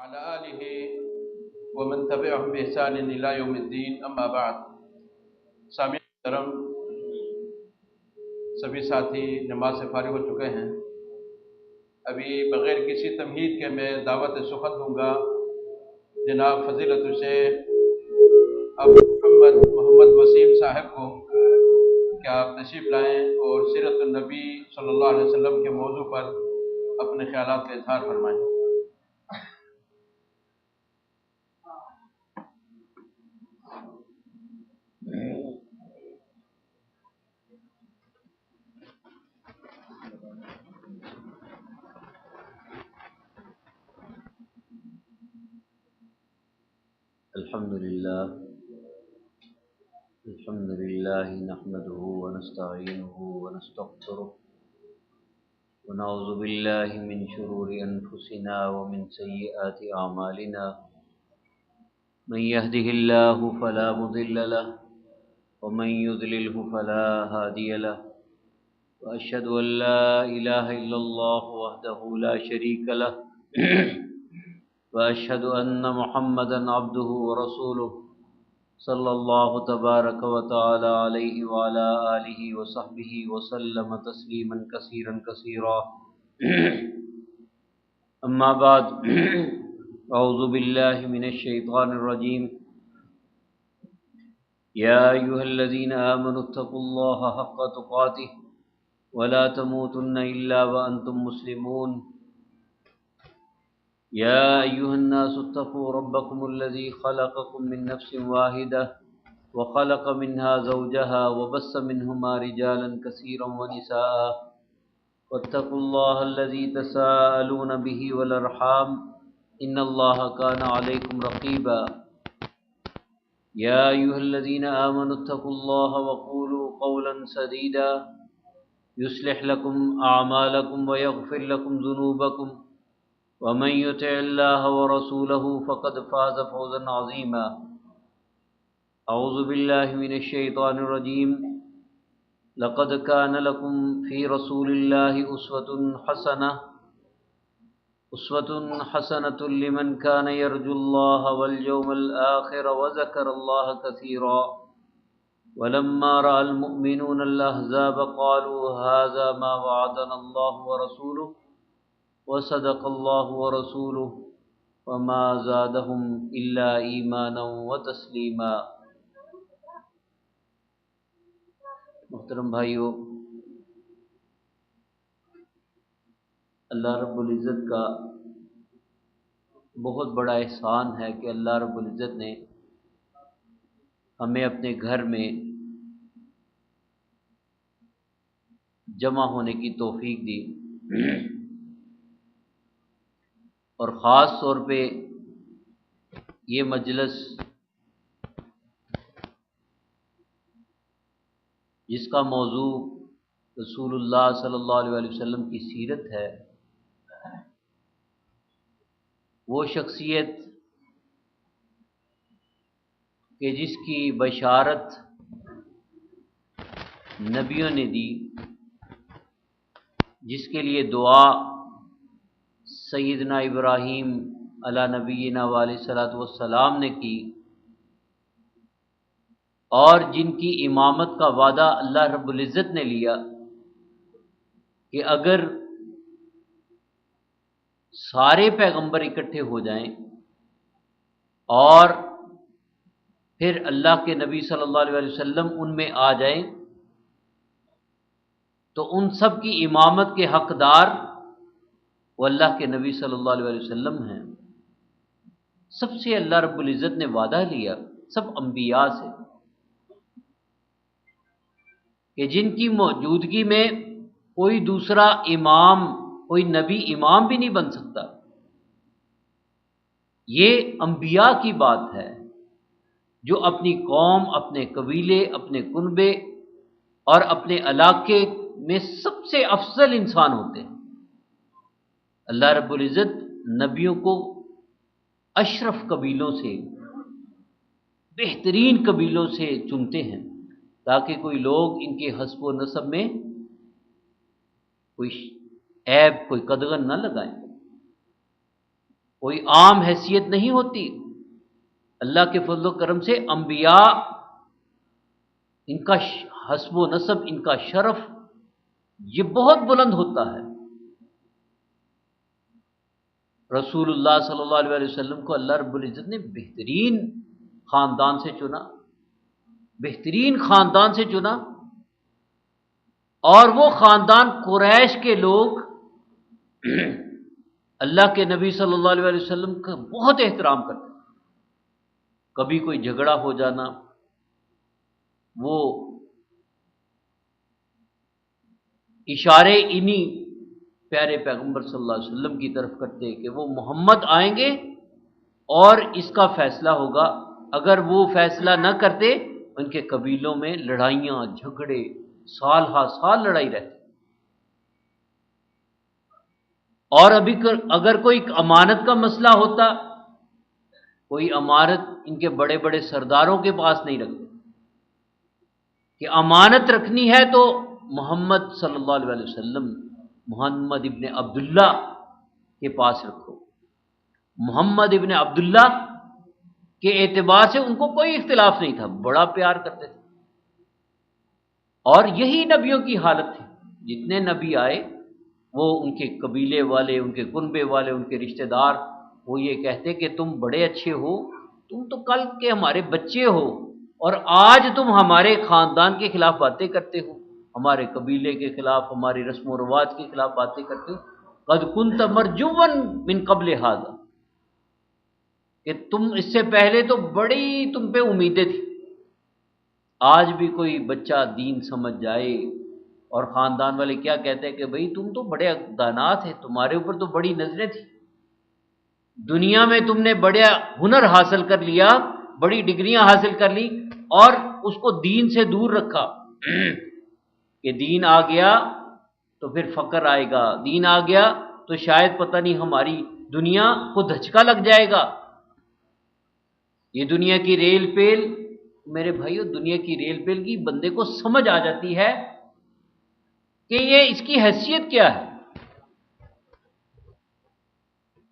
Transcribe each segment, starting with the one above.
وعلى آله ومن تبعهم بإحسان إلى يوم الدين اما بعد۔ سامعین محترم، سبھی ساتھی نماز سے فارغ ہو چکے ہیں۔ ابھی بغیر کسی تمہید کے میں دعوت سخن دوں گا جناب فضیلت الشیخ ابو محمد وسیم صاحب کو کہ آپ تشریف لائیں اور سیرت النبی صلی اللہ علیہ وسلم کے موضوع پر اپنے خیالات کا اظہار فرمائیں۔ الحمد لله نحمده ونستعينه ونستغفره ونعوذ بالله من شرور أنفسنا ومن سيئات أعمالنا، من يهده الله فلا مضل له ومن يضلله فلا هادي له، وأشهد أن لا إله إلا الله وحده لا شريك له وأشهد أن محمدا عبده ورسوله صلى الله تبارك وتعالى عليه وعلى آله وصحبه وسلم تسليما كثيرا كثيرا أما بعد أعوذ بالله من الشيطان الرجيم يا أيها الذين آمنوا اتقوا الله حق تقاته ولا تموتن إلا وأنتم مسلمون يا أيها الناس اتقوا ربكم الذي خلقكم من نفس واحدة وخلق منها زوجها وبث منهما رجالا كثيرا ونساء واتقوا الله الذي تساءلون به والأرحام إن الله كان عليكم رقيبا يا أيها الذين آمنوا اتقوا الله وقولوا قولا سديدا يصلح لكم أعمالكم ويغفر لكم ذنوبكم ومن يطع الله ورسوله فقد فاز فوزا عظيما۔ أعوذ بالله من الشيطان الرجيم لقد كان لكم في رسول الله أسوة حسنة لمن كان يرجو الله واليوم الآخر وذكر الله كثيرا ولما رأى المؤمنون الأحزاب قالوا هذا ما وعدنا الله ورسوله وصدق الله ورسوله وما زادهم إلا إيمانا وتسليما۔ محترم بھائیو، اللہ رب العزت کا بہت بڑا احسان ہے کہ اللہ رب العزت نے ہمیں اپنے گھر میں جمع ہونے کی توفیق دی، اور خاص طور پہ یہ مجلس جس کا موضوع رسول اللہ صلی اللہ علیہ وسلم کی سیرت ہے، وہ شخصیت کہ جس کی بشارت نبیوں نے دی، جس کے لیے دعا سیدنا ابراہیم علی نبینا علیہ الصلوۃ والسلام نے کی، اور جن کی امامت کا وعدہ اللہ رب العزت نے لیا کہ اگر سارے پیغمبر اکٹھے ہو جائیں اور پھر اللہ کے نبی صلی اللہ علیہ وسلم ان میں آ جائیں تو ان سب کی امامت کے حقدار وہ اللہ کے نبی صلی اللہ علیہ وسلم ہیں۔ سب سے اللہ رب العزت نے وعدہ لیا، سب انبیاء سے، کہ جن کی موجودگی میں کوئی دوسرا امام، کوئی نبی امام بھی نہیں بن سکتا۔ یہ انبیاء کی بات ہے جو اپنی قوم، اپنے قبیلے، اپنے کنبے اور اپنے علاقے میں سب سے افضل انسان ہوتے ہیں۔ اللہ رب العزت نبیوں کو اشرف قبیلوں سے، بہترین قبیلوں سے چنتے ہیں تاکہ کوئی لوگ ان کے حسب و نسب میں کوئی عیب، کوئی قدغن نہ لگائیں۔ کوئی عام حیثیت نہیں ہوتی۔ اللہ کے فضل و کرم سے انبیاء، ان کا حسب و نسب، ان کا شرف یہ بہت بلند ہوتا ہے۔ رسول اللہ صلی اللہ علیہ وسلم کو اللہ رب العزت نے بہترین خاندان سے چنا، بہترین خاندان سے چنا، اور وہ خاندان قریش کے لوگ اللہ کے نبی صلی اللہ علیہ وسلم کا بہت احترام کرتے۔ کبھی کوئی جھگڑا ہو جانا، وہ اشارے انہی پیارے پیغمبر صلی اللہ علیہ وسلم کی طرف کرتے کہ وہ محمد آئیں گے اور اس کا فیصلہ ہوگا۔ اگر وہ فیصلہ نہ کرتے، ان کے قبیلوں میں لڑائیاں جھگڑے، سال ہا سال لڑائی رہتی۔ اور ابھی اگر کوئی امانت کا مسئلہ ہوتا، کوئی امانت ان کے بڑے بڑے سرداروں کے پاس نہیں رکھتے کہ امانت رکھنی ہے تو محمد صلی اللہ علیہ وسلم، محمد ابن عبداللہ کے پاس رکھو۔ محمد ابن عبداللہ کے اعتبار سے ان کو کوئی اختلاف نہیں تھا، بڑا پیار کرتے تھے۔ اور یہی نبیوں کی حالت تھی، جتنے نبی آئے وہ ان کے قبیلے والے، ان کے کنبے والے، ان کے رشتہ دار، وہ یہ کہتے کہ تم بڑے اچھے ہو، تم تو کل کے ہمارے بچے ہو، اور آج تم ہمارے خاندان کے خلاف باتیں کرتے ہو، ہمارے قبیلے کے خلاف، ہماری رسم و رواج کے خلاف باتیں کرتے ہو۔ قد کنت مرجوا من قبل ھذا، کہ تم اس سے پہلے تو بڑی تم پہ امیدیں تھیں۔ آج بھی کوئی بچہ دین سمجھ جائے اور خاندان والے کیا کہتے ہیں کہ بھئی تم تو بڑے دانا تھے، تمہارے اوپر تو بڑی نظریں تھیں، دنیا میں تم نے بڑا ہنر حاصل کر لیا، بڑی ڈگریاں حاصل کر لی، اور اس کو دین سے دور رکھا کہ دین آ گیا تو پھر فقر آئے گا، دین آ گیا تو شاید پتہ نہیں ہماری دنیا کو دھچکا لگ جائے گا۔ یہ دنیا کی ریل پیل، میرے بھائیو دنیا کی ریل پیل کی بندے کو سمجھ آ جاتی ہے کہ یہ اس کی حیثیت کیا ہے۔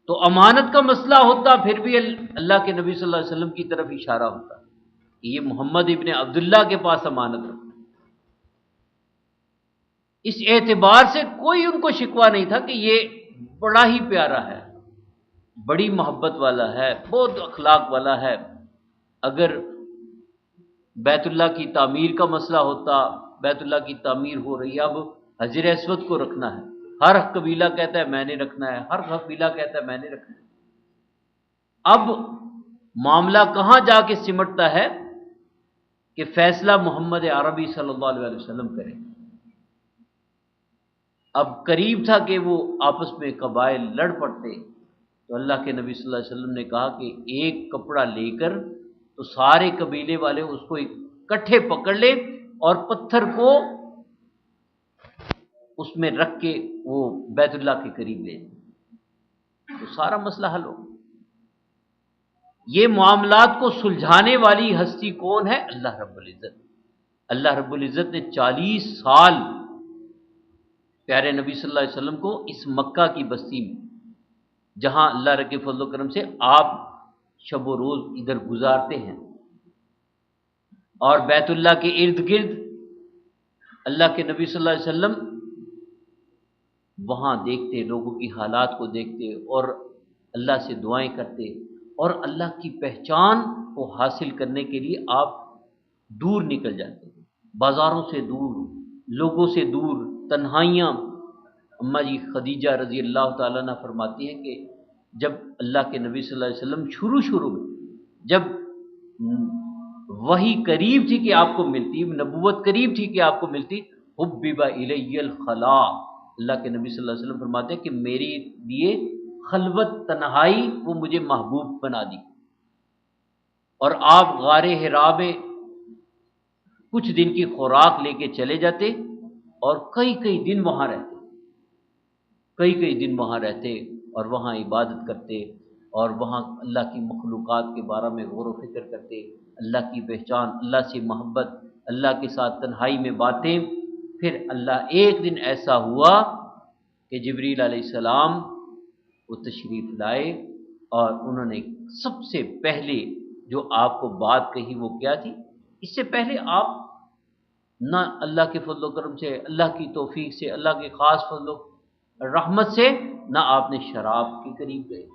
تو امانت کا مسئلہ ہوتا، پھر بھی اللہ کے نبی صلی اللہ علیہ وسلم کی طرف اشارہ ہوتا کہ یہ محمد ابن عبداللہ کے پاس امانت رکھتا۔ اس اعتبار سے کوئی ان کو شکوہ نہیں تھا کہ یہ بڑا ہی پیارا ہے، بڑی محبت والا ہے، بہت اخلاق والا ہے۔ اگر بیت اللہ کی تعمیر کا مسئلہ ہوتا، بیت اللہ کی تعمیر ہو رہی ہے، اب حجر اسود کو رکھنا ہے، ہر قبیلہ کہتا ہے میں نے رکھنا ہے، ہر قبیلہ کہتا ہے میں نے رکھنا ہے۔ اب معاملہ کہاں جا کے سمٹتا ہے کہ فیصلہ محمد عربی صلی اللہ علیہ وسلم کریں۔ اب قریب تھا کہ وہ آپس میں قبائل لڑ پڑتے، تو اللہ کے نبی صلی اللہ علیہ وسلم نے کہا کہ ایک کپڑا لے کر تو سارے قبیلے والے اس کو اکٹھے پکڑ لیں اور پتھر کو اس میں رکھ کے وہ بیت اللہ کے قریب لے جائیں، تو سارا مسئلہ حل ہو۔ یہ معاملات کو سلجھانے والی ہستی کون ہے؟ اللہ رب العزت۔ اللہ رب العزت نے 40 سال پیارے نبی صلی اللہ علیہ وسلم کو اس مکہ کی بستی میں، جہاں اللہ کے فضل و کرم سے آپ شب و روز ادھر گزارتے ہیں، اور بیت اللہ کے ارد گرد اللہ کے نبی صلی اللہ علیہ وسلم وہاں دیکھتے، لوگوں کی حالات کو دیکھتے اور اللہ سے دعائیں کرتے، اور اللہ کی پہچان کو حاصل کرنے کے لیے آپ دور نکل جاتے، بازاروں سے دور، لوگوں سے دور، تنہائیاں۔ اماں جی خدیجہ رضی اللہ تعالیٰ عنہ فرماتی ہیں کہ جب اللہ کے نبی صلی اللہ علیہ وسلم شروع میں جب وحی قریب تھی کہ آپ کو ملتی، نبوت قریب تھی کہ آپ کو ملتی، حبب الی الخلا، اللہ کے نبی صلی اللہ علیہ وسلم فرماتے ہیں کہ میری لیے خلوت، تنہائی وہ مجھے محبوب بنا دی، اور آپ غار حرا میں کچھ دن کی خوراک لے کے چلے جاتے اور کئی دن وہاں رہتے، کئی دن وہاں رہتے اور وہاں عبادت کرتے، اور وہاں اللہ کی مخلوقات کے بارے میں غور و فکر کرتے، اللہ کی پہچان، اللہ سے محبت، اللہ کے ساتھ تنہائی میں باتیں۔ پھر اللہ ایک دن ایسا ہوا کہ جبریل علیہ السلام وہ تشریف لائے اور انہوں نے سب سے پہلے جو آپ کو بات کہی وہ کیا تھی؟ اس سے پہلے آپ نہ اللہ کے فضل و کرم سے، اللہ کی توفیق سے، اللہ کے خاص فضل و رحمت سے نہ آپ نے شراب کے قریب گئے،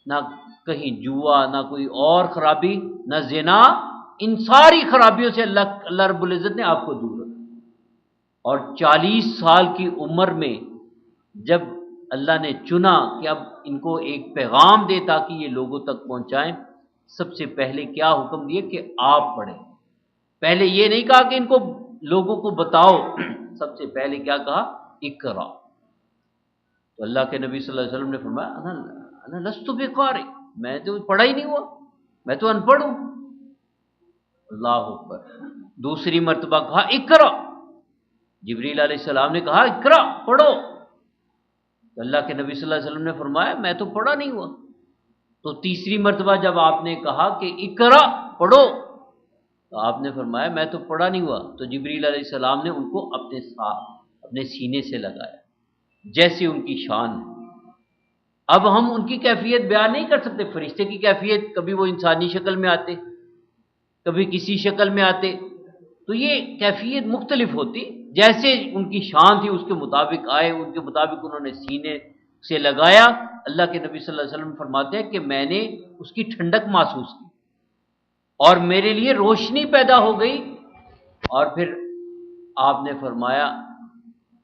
نہ کہیں جوا، نہ کوئی اور خرابی، نہ زنا، ان ساری خرابیوں سے اللہ رب العزت نے آپ کو دور رکھا۔ اور 40 سال کی عمر میں جب اللہ نے چنا کہ اب ان کو ایک پیغام دے تاکہ یہ لوگوں تک پہنچائیں، سب سے پہلے کیا حکم دیا کہ آپ پڑھیں۔ پہلے یہ نہیں کہا کہ ان کو لوگوں کو بتاؤ، سب سے پہلے کیا کہا؟ اقرا۔ تو اللہ کے نبی صلی اللہ علیہ وسلم نے فرمایا انا لست بقارئ، میں تو پڑھا ہی نہیں ہوا، میں تو ان پڑھ ہوں۔ اللہ اکبر۔ دوسری مرتبہ کہا اقرا، جبریل علیہ السلام نے کہا اقرا، پڑھو۔ تو اللہ کے نبی صلی اللہ علیہ وسلم نے فرمایا میں تو پڑھا نہیں ہوا۔ تو تیسری مرتبہ جب آپ نے کہا کہ اقرا، پڑھو، تو آپ نے فرمایا میں تو پڑھا نہیں ہوا۔ تو جبریل علیہ السلام نے ان کو اپنے ساتھ اپنے سینے سے لگایا جیسے ان کی شان ہے۔ اب ہم ان کی کیفیت بیان نہیں کر سکتے۔ فرشتے کی کیفیت، کبھی وہ انسانی شکل میں آتے، کبھی کسی شکل میں آتے، تو یہ کیفیت مختلف ہوتی، جیسے ان کی شان تھی اس کے مطابق آئے، ان کے مطابق انہوں نے سینے سے لگایا۔ اللہ کے نبی صلی اللہ علیہ وسلم فرماتے ہیں کہ میں نے اس کی ٹھنڈک محسوس کی اور میرے لیے روشنی پیدا ہو گئی۔ اور پھر آپ نے فرمایا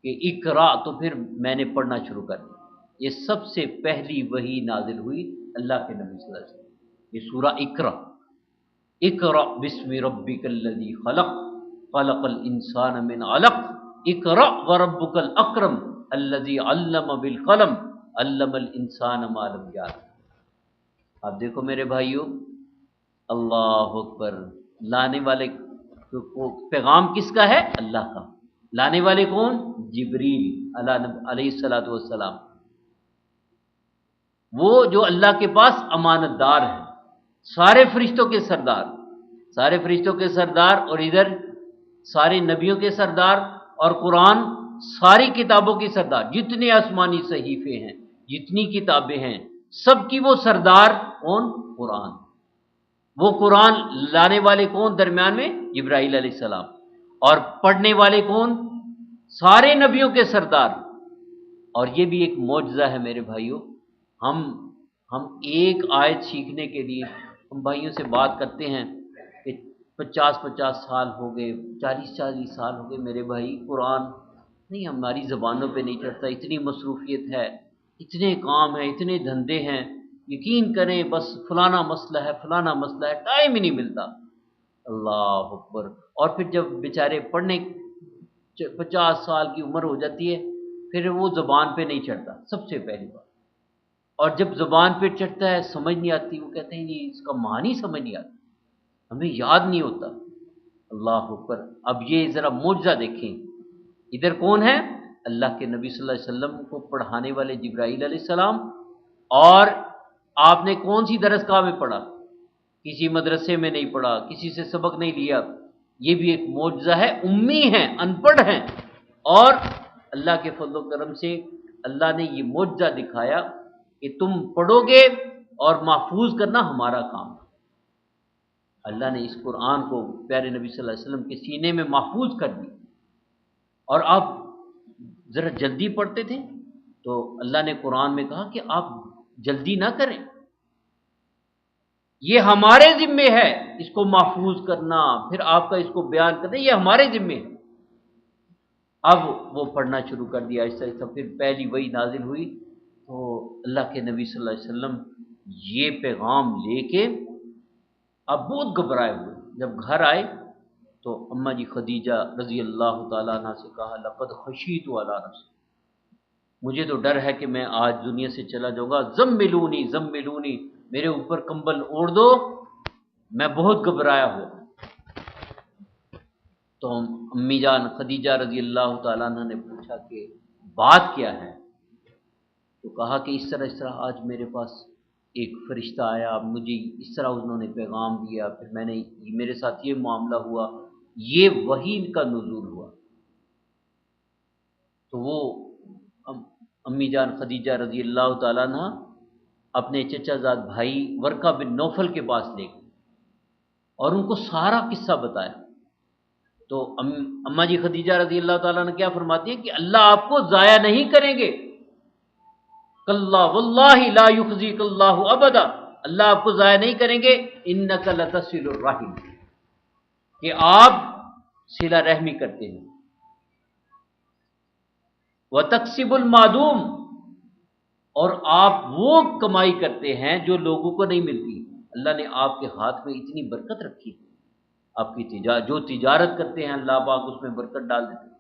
کہ اقرا، تو پھر میں نے پڑھنا شروع کر دیا۔ یہ سب سے پہلی وحی نازل ہوئی اللہ کے نبی صلی اللہ علیہ وسلم، یہ سورہ اقرا۔ اقرا بسم ربک الذی خلق، خلق الانسان من علق، اقرا وربک الاکرم الذی علم بالقلم، علم الانسان ما لم یعلم۔ اب دیکھو میرے بھائیو، اللہ اکبر، لانے والے پیغام کس کا ہے؟ اللہ کا۔ لانے والے کون؟ جبریل علیہ الصلوۃ والسلام، وہ جو اللہ کے پاس امانت دار ہے، سارے فرشتوں کے سردار، سارے فرشتوں کے سردار، اور ادھر سارے نبیوں کے سردار، اور قرآن ساری کتابوں کی سردار، جتنے آسمانی صحیفے ہیں، جتنی کتابیں ہیں، سب کی وہ سردار کون؟ قرآن۔ وہ قرآن لانے والے کون درمیان میں؟ جبرائیل علیہ السلام، اور پڑھنے والے کون؟ سارے نبیوں کے سردار۔ اور یہ بھی ایک معجزہ ہے میرے بھائیوں، ہم ایک آیت سیکھنے کے لیے ہم بھائیوں سے بات کرتے ہیں کہ 50 سال ہو گئے، 40 سال ہو گئے میرے بھائی، قرآن نہیں ہماری زبانوں پہ نہیں چڑھتا، اتنی مصروفیت ہے، اتنے کام ہیں، اتنے دھندے ہیں، یقین کریں بس فلانا مسئلہ ہے، فلانا مسئلہ ہے، ٹائم ہی نہیں ملتا۔ اللہ اکبر۔ اور پھر جب بیچارے پڑھنے 50 سال کی عمر ہو جاتی ہے، پھر وہ زبان پہ نہیں چڑھتا، سب سے پہلی بات۔ اور جب زبان پہ چڑھتا ہے سمجھ نہیں آتی، وہ کہتے ہیں یہ اس کا معنی سمجھ نہیں آتا، ہمیں یاد نہیں ہوتا۔ اللہ اکبر۔ اب یہ ذرا معجزہ دیکھیں، ادھر کون ہے؟ اللہ کے نبی صلی اللہ علیہ وسلم کو پڑھانے والے جبرائیل علیہ السلام، اور آپ نے کون سی درسگاہ میں پڑھا؟ کسی مدرسے میں نہیں پڑھا، کسی سے سبق نہیں لیا۔ یہ بھی ایک معجزہ ہے، امی ہیں، ان پڑھ ہیں، اور اللہ کے فضل و کرم سے اللہ نے یہ معجزہ دکھایا کہ تم پڑھو گے اور محفوظ کرنا ہمارا کام ہے۔ اللہ نے اس قرآن کو پیارے نبی صلی اللہ علیہ وسلم کے سینے میں محفوظ کر دی۔ اور آپ ذرا جلدی پڑھتے تھے تو اللہ نے قرآن میں کہا کہ آپ جلدی نہ کریں، یہ ہمارے ذمے ہے اس کو محفوظ کرنا، پھر آپ کا اس کو بیان کرنا، یہ ہمارے ذمے ہے۔ اب وہ پڑھنا شروع کر دیا آہستہ آہستہ، پھر پہلی وحی نازل ہوئی تو اللہ کے نبی صلی اللہ علیہ وسلم یہ پیغام لے کے اب بہت گھبرائے ہوئے۔ جب گھر آئے تو اماں جی خدیجہ رضی اللہ تعالیٰ عنہ سے کہا لقد خشیت علی نفسی، مجھے تو ڈر ہے کہ میں آج دنیا سے چلا جاؤں گا، زملونی زملونی، میرے اوپر کمبل اوڑھ دو، میں بہت گھبرایا ہوا۔ تو امی جان خدیجہ رضی اللہ تعالیٰ عنہ نے پوچھا کہ بات کیا ہے؟ تو کہا کہ اس طرح آج میرے پاس ایک فرشتہ آیا، مجھے اس طرح انہوں نے پیغام دیا، پھر میں نے میرے ساتھ یہ معاملہ ہوا، یہ وحی کا نزول ہوا۔ تو وہ امی جان خدیجہ رضی اللہ تعالیٰ عنہ اپنے چچا زاد بھائی ورقہ بن نوفل کے پاس لے گئے اور ان کو سارا قصہ بتایا۔ تو اماں جی خدیجہ رضی اللہ تعالیٰ نے کیا فرماتی ہیں کہ اللہ آپ کو ضائع نہیں کریں گے، کلا واللہ لا یخزیک اللہ ابدا، اللہ آپ کو ضائع نہیں کریں گے، انک لتصل الرحم، کہ آپ صلہ رحمی کرتے ہیں، وتکسب المعدوم، اور آپ وہ کمائی کرتے ہیں جو لوگوں کو نہیں ملتی۔ اللہ نے آپ کے ہاتھ میں اتنی برکت رکھی، آپ کی جو تجارت کرتے ہیں اللہ پاک اس میں برکت ڈال دیتے ہیں۔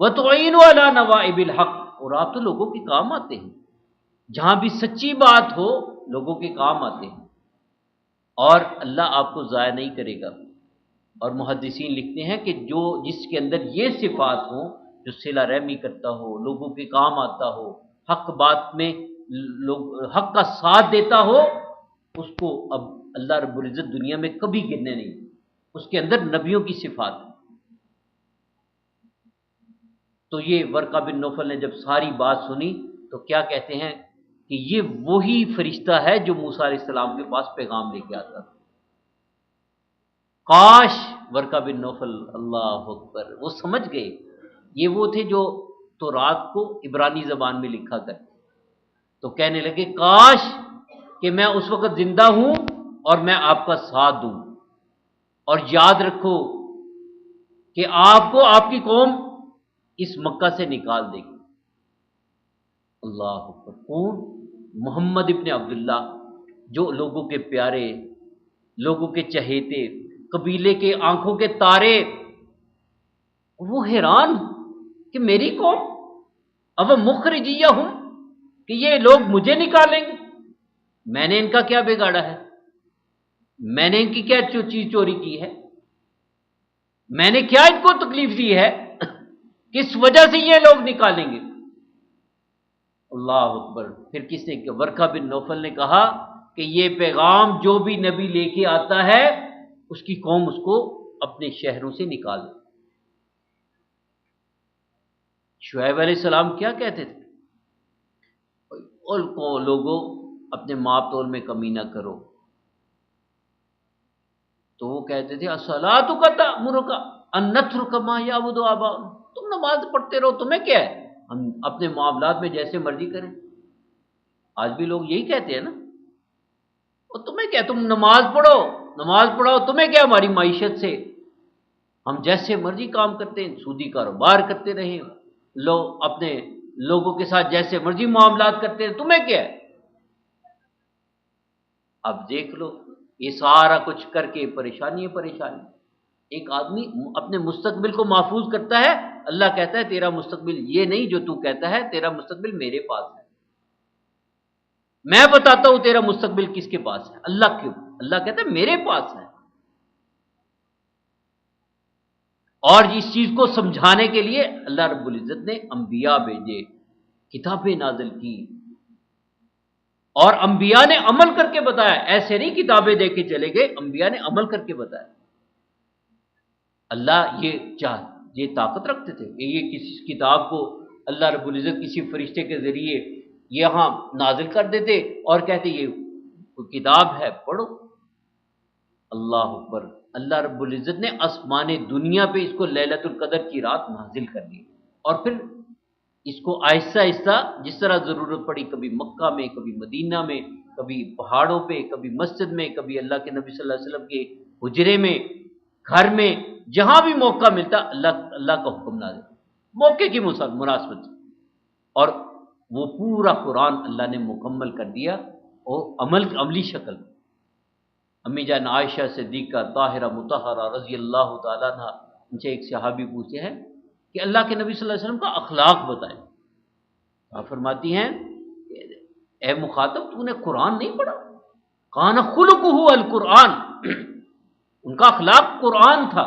وَتُعِينُ عَلَى نَوَائِبِ الْحَقِّ، اور آپ تو لوگوں کے کام آتے ہیں، جہاں بھی سچی بات ہو لوگوں کے کام آتے ہیں، اور اللہ آپ کو ضائع نہیں کرے گا۔ اور محدثین لکھتے ہیں کہ جس کے اندر یہ صفات ہوں، جو صلہ رحمی کرتا ہو، لوگوں کے کام آتا ہو، حق بات میں حق کا ساتھ دیتا ہو، اس کو اب اللہ رب العزت دنیا میں کبھی گرنے نہیں، اس کے اندر نبیوں کی صفات ہے۔ تو یہ ورقہ بن نوفل نے جب ساری بات سنی تو کیا کہتے ہیں کہ یہ وہی فرشتہ ہے جو موسیٰ علیہ السلام کے پاس پیغام لے کے آتا تھا۔ کاش ورقہ بن نوفل، اللہ اکبر، وہ سمجھ گئے، یہ وہ تھے جو تورات کو عبرانی زبان میں لکھا کرتے، تو کہنے لگے کاش کہ میں اس وقت زندہ ہوں اور میں آپ کا ساتھ دوں، اور یاد رکھو کہ آپ کو آپ کی قوم اس مکہ سے نکال دے گی۔ اللہ اکبر، کون؟ محمد ابن عبداللہ، جو لوگوں کے پیارے، لوگوں کے چہیتے، قبیلے کے آنکھوں کے تارے، وہ حیران کہ میری قوم اب مخرجیہ ہوں، کہ یہ لوگ مجھے نکالیں گے، میں نے ان کا کیا بگاڑا ہے، میں نے ان کی کیا چیز چوری کی ہے، میں نے کیا ان کو تکلیف دی ہے، کس وجہ سے یہ لوگ نکالیں گے؟ اللہ اکبر۔ پھر کس نے کیا؟ ورقہ بن نوفل نے کہا کہ یہ پیغام جو بھی نبی لے کے آتا ہے اس کی قوم اس کو اپنے شہروں سے نکال دے۔ شعیب علیہ السلام کیا کہتے تھے؟ لوگوں اپنے ماپ تول میں کمی نہ کرو، تو وہ کہتے تھے الصلاۃ تأمرک ان نترک ما یعبد آباؤنا، تم نماز پڑھتے رہو، تمہیں کیا ہے، ہم اپنے معاملات میں جیسے مرضی کریں۔ آج بھی لوگ یہی کہتے ہیں نا، اور تمہیں کیا، تم نماز پڑھو، تمہیں کیا ہماری معیشت سے، ہم جیسے مرضی کام کرتے ہیں، سودی کاروبار کرتے رہیں، اپنے لوگوں کے ساتھ جیسے مرضی معاملات کرتے ہیں، تمہیں کیا ہے۔ اب دیکھ لو، یہ سارا کچھ کر کے پریشانی پریشانی۔ ایک آدمی اپنے مستقبل کو محفوظ کرتا ہے، اللہ کہتا ہے تیرا مستقبل یہ نہیں جو تو کہتا ہے، تیرا مستقبل میرے پاس ہے، میں بتاتا ہوں تیرا مستقبل کس کے پاس ہے۔ اللہ کیوں؟ اللہ کہتا ہے میرے پاس ہے۔ اور اس چیز کو سمجھانے کے لیے اللہ رب العزت نے انبیاء بھیجے، کتابیں نازل کی، اور انبیاء نے عمل کر کے بتایا، ایسے نہیں کتابیں دے کے چلے گئے، انبیاء نے عمل کر کے بتایا۔ اللہ یہ طاقت رکھتے تھے کہ یہ کسی کتاب کو اللہ رب العزت کسی فرشتے کے ذریعے یہاں نازل کر دیتے اور کہتے یہ کتاب ہے، پڑھو۔ اللہ اکبر۔ اللہ رب العزت نے آسمان دنیا پہ اس کو لیلۃ القدر کی رات نازل کر دی، اور پھر اس کو آہستہ آہستہ جس طرح ضرورت پڑی، کبھی مکہ میں، کبھی مدینہ میں، کبھی پہاڑوں پہ، کبھی مسجد میں، کبھی اللہ کے نبی صلی اللہ علیہ وسلم کے حجرے میں، گھر میں، جہاں بھی موقع ملتا اللہ کا حکم نازل، موقع کی مناسبت سے، اور وہ پورا قرآن اللہ نے مکمل کر دیا، اور عملی شکل میں۔ امی جان عائشہ صدیقہ طاہرہ مطہرہ رضی اللہ تعالیٰ عنہ، ان سے ایک صحابی پوچھتے ہیں کہ اللہ کے نبی صلی اللہ علیہ وسلم کا اخلاق بتائیں۔ آپ فرماتی ہیں اے مخاطب، تو نے قرآن نہیں پڑھا؟ کان خلقہ القرآن، ان کا اخلاق قرآن تھا۔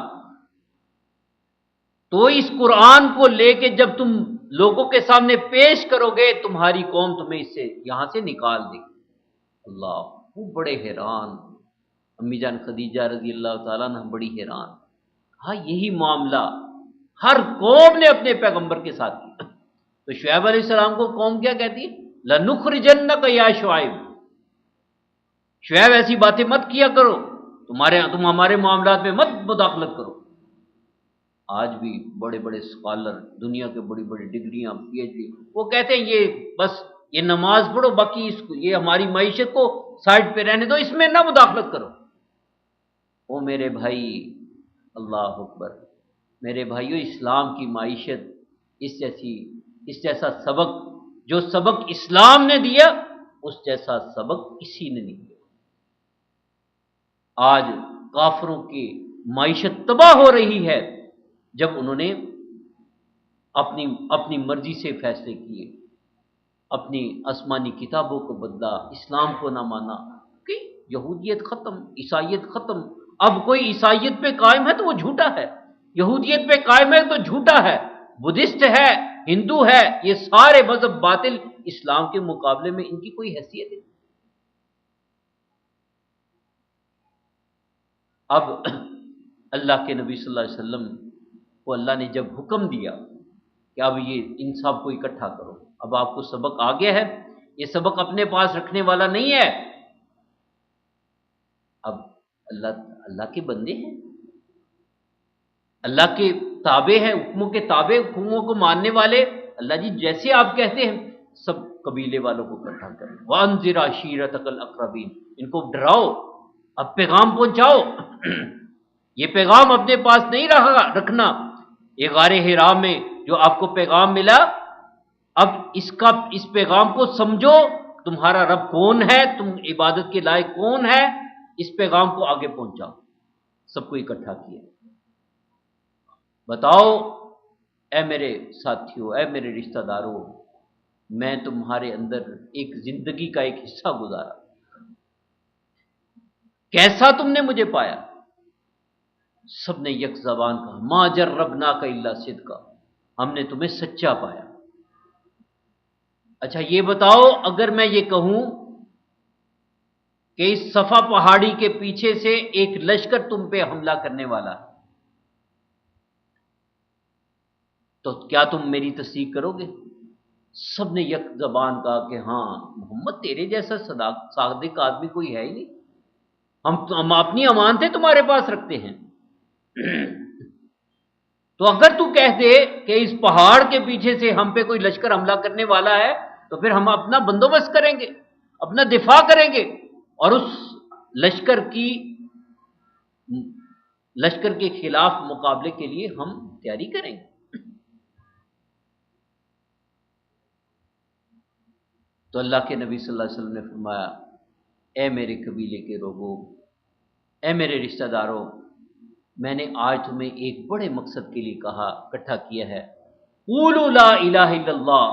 تو اس قرآن کو لے کے جب تم لوگوں کے سامنے پیش کرو گے، تمہاری قوم تمہیں اس سے یہاں سے نکال دے گی۔ اللہ، وہ بڑے حیران، امی جان خدیجہ رضی اللہ تعالیٰ عنہ بڑی حیران۔ ہاں، یہی معاملہ ہر قوم نے اپنے پیغمبر کے ساتھ کیا۔ تو شعیب علیہ السلام کو قوم کیا کہتی ہے؟ لَنُخْرِجَنَّكَ یا شعیب، شعیب ایسی باتیں مت کیا کرو، تم ہمارے معاملات میں مت مداخلت کرو۔ آج بھی بڑے بڑے اسکالر، دنیا کے بڑی بڑی ڈگریاں، پی ایچ ڈی، وہ کہتے ہیں یہ نماز پڑھو، باقی یہ ہماری معیشت کو سائڈ پہ رہنے دو، اس میں نہ مداخلت کرو۔ او میرے بھائی، اللہ اکبر، میرے بھائیو، اسلام کی معیشت اس جیسا سبق، جو سبق اسلام نے دیا، اس جیسا سبق کسی نے نہیں دیا۔ آج کافروں کی معیشت تباہ ہو رہی ہے جب انہوں نے اپنی مرضی سے فیصلے کیے، اپنی آسمانی کتابوں کو بدلا، اسلام کو نہ مانا، کہ یہودیت ختم، عیسائیت ختم، اب کوئی عیسائیت پہ قائم ہے تو وہ جھوٹا ہے، یہودیت پہ قائم ہے تو جھوٹا ہے، بدھسٹ ہے، ہندو ہے، یہ سارے مذہب باطل، اسلام کے مقابلے میں ان کی کوئی حیثیت نہیں۔ اب اللہ کے نبی صلی اللہ علیہ وسلم کو اللہ نے جب حکم دیا کہ اب یہ ان سب کو اکٹھا کرو، اب آپ کو سبق آ گیا ہے، یہ سبق اپنے پاس رکھنے والا نہیں ہے۔ اب اللہ کے بندے ہیں، اللہ کے تابع ہیں، حکموں کے تابع، حکموں کو ماننے والے، اللہ جی جیسے آپ کہتے ہیں سب قبیلے والوں کو اکٹھا کریں، وَأَنذِرْ عَشِيرَتَكَ الْأَقْرَبِينَ، ان کو ڈراؤ، اب پیغام پہنچاؤ۔ یہ پیغام اپنے پاس نہیں رکھنا، یہ غار حرا میں جو آپ کو پیغام ملا، اب اس پیغام کو سمجھو، تمہارا رب کون ہے، تم عبادت کے لائق کون ہے، اس پیغام کو آگے پہنچاؤ۔ سب کو اکٹھا کیا، بتاؤ اے میرے ساتھیوں، اے میرے رشتہ داروں، میں تمہارے اندر ایک زندگی کا ایک حصہ گزارا، کیسا تم نے مجھے پایا؟ سب نے یک زبان کہا، ما جربناک الا صدقا، ہم نے تمہیں سچا پایا۔ اچھا یہ بتاؤ، اگر میں یہ کہوں کہ اس صفا پہاڑی کے پیچھے سے ایک لشکر تم پہ حملہ کرنے والا ہے، تو کیا تم میری تصدیق کرو گے؟ سب نے یک زبان کہا کہ ہاں محمد، تیرے جیسا صادق آدمی کوئی ہے ہی نہیں، ہم اپنی امانتیں تمہارے پاس رکھتے ہیں۔ تو اگر تو کہہ دے کہ اس پہاڑ کے پیچھے سے ہم پہ کوئی لشکر حملہ کرنے والا ہے، تو پھر ہم اپنا بندوبست کریں گے، اپنا دفاع کریں گے، اور اس لشکر کے خلاف مقابلے کے لیے ہم تیاری کریں گے۔ تو اللہ کے نبی صلی اللہ علیہ وسلم نے فرمایا، اے میرے قبیلے کے لوگوں، اے میرے رشتہ داروں، میں نے آج تمہیں ایک بڑے مقصد کے لیے اکٹھا کیا ہے، قولوا لا الہ الا اللہ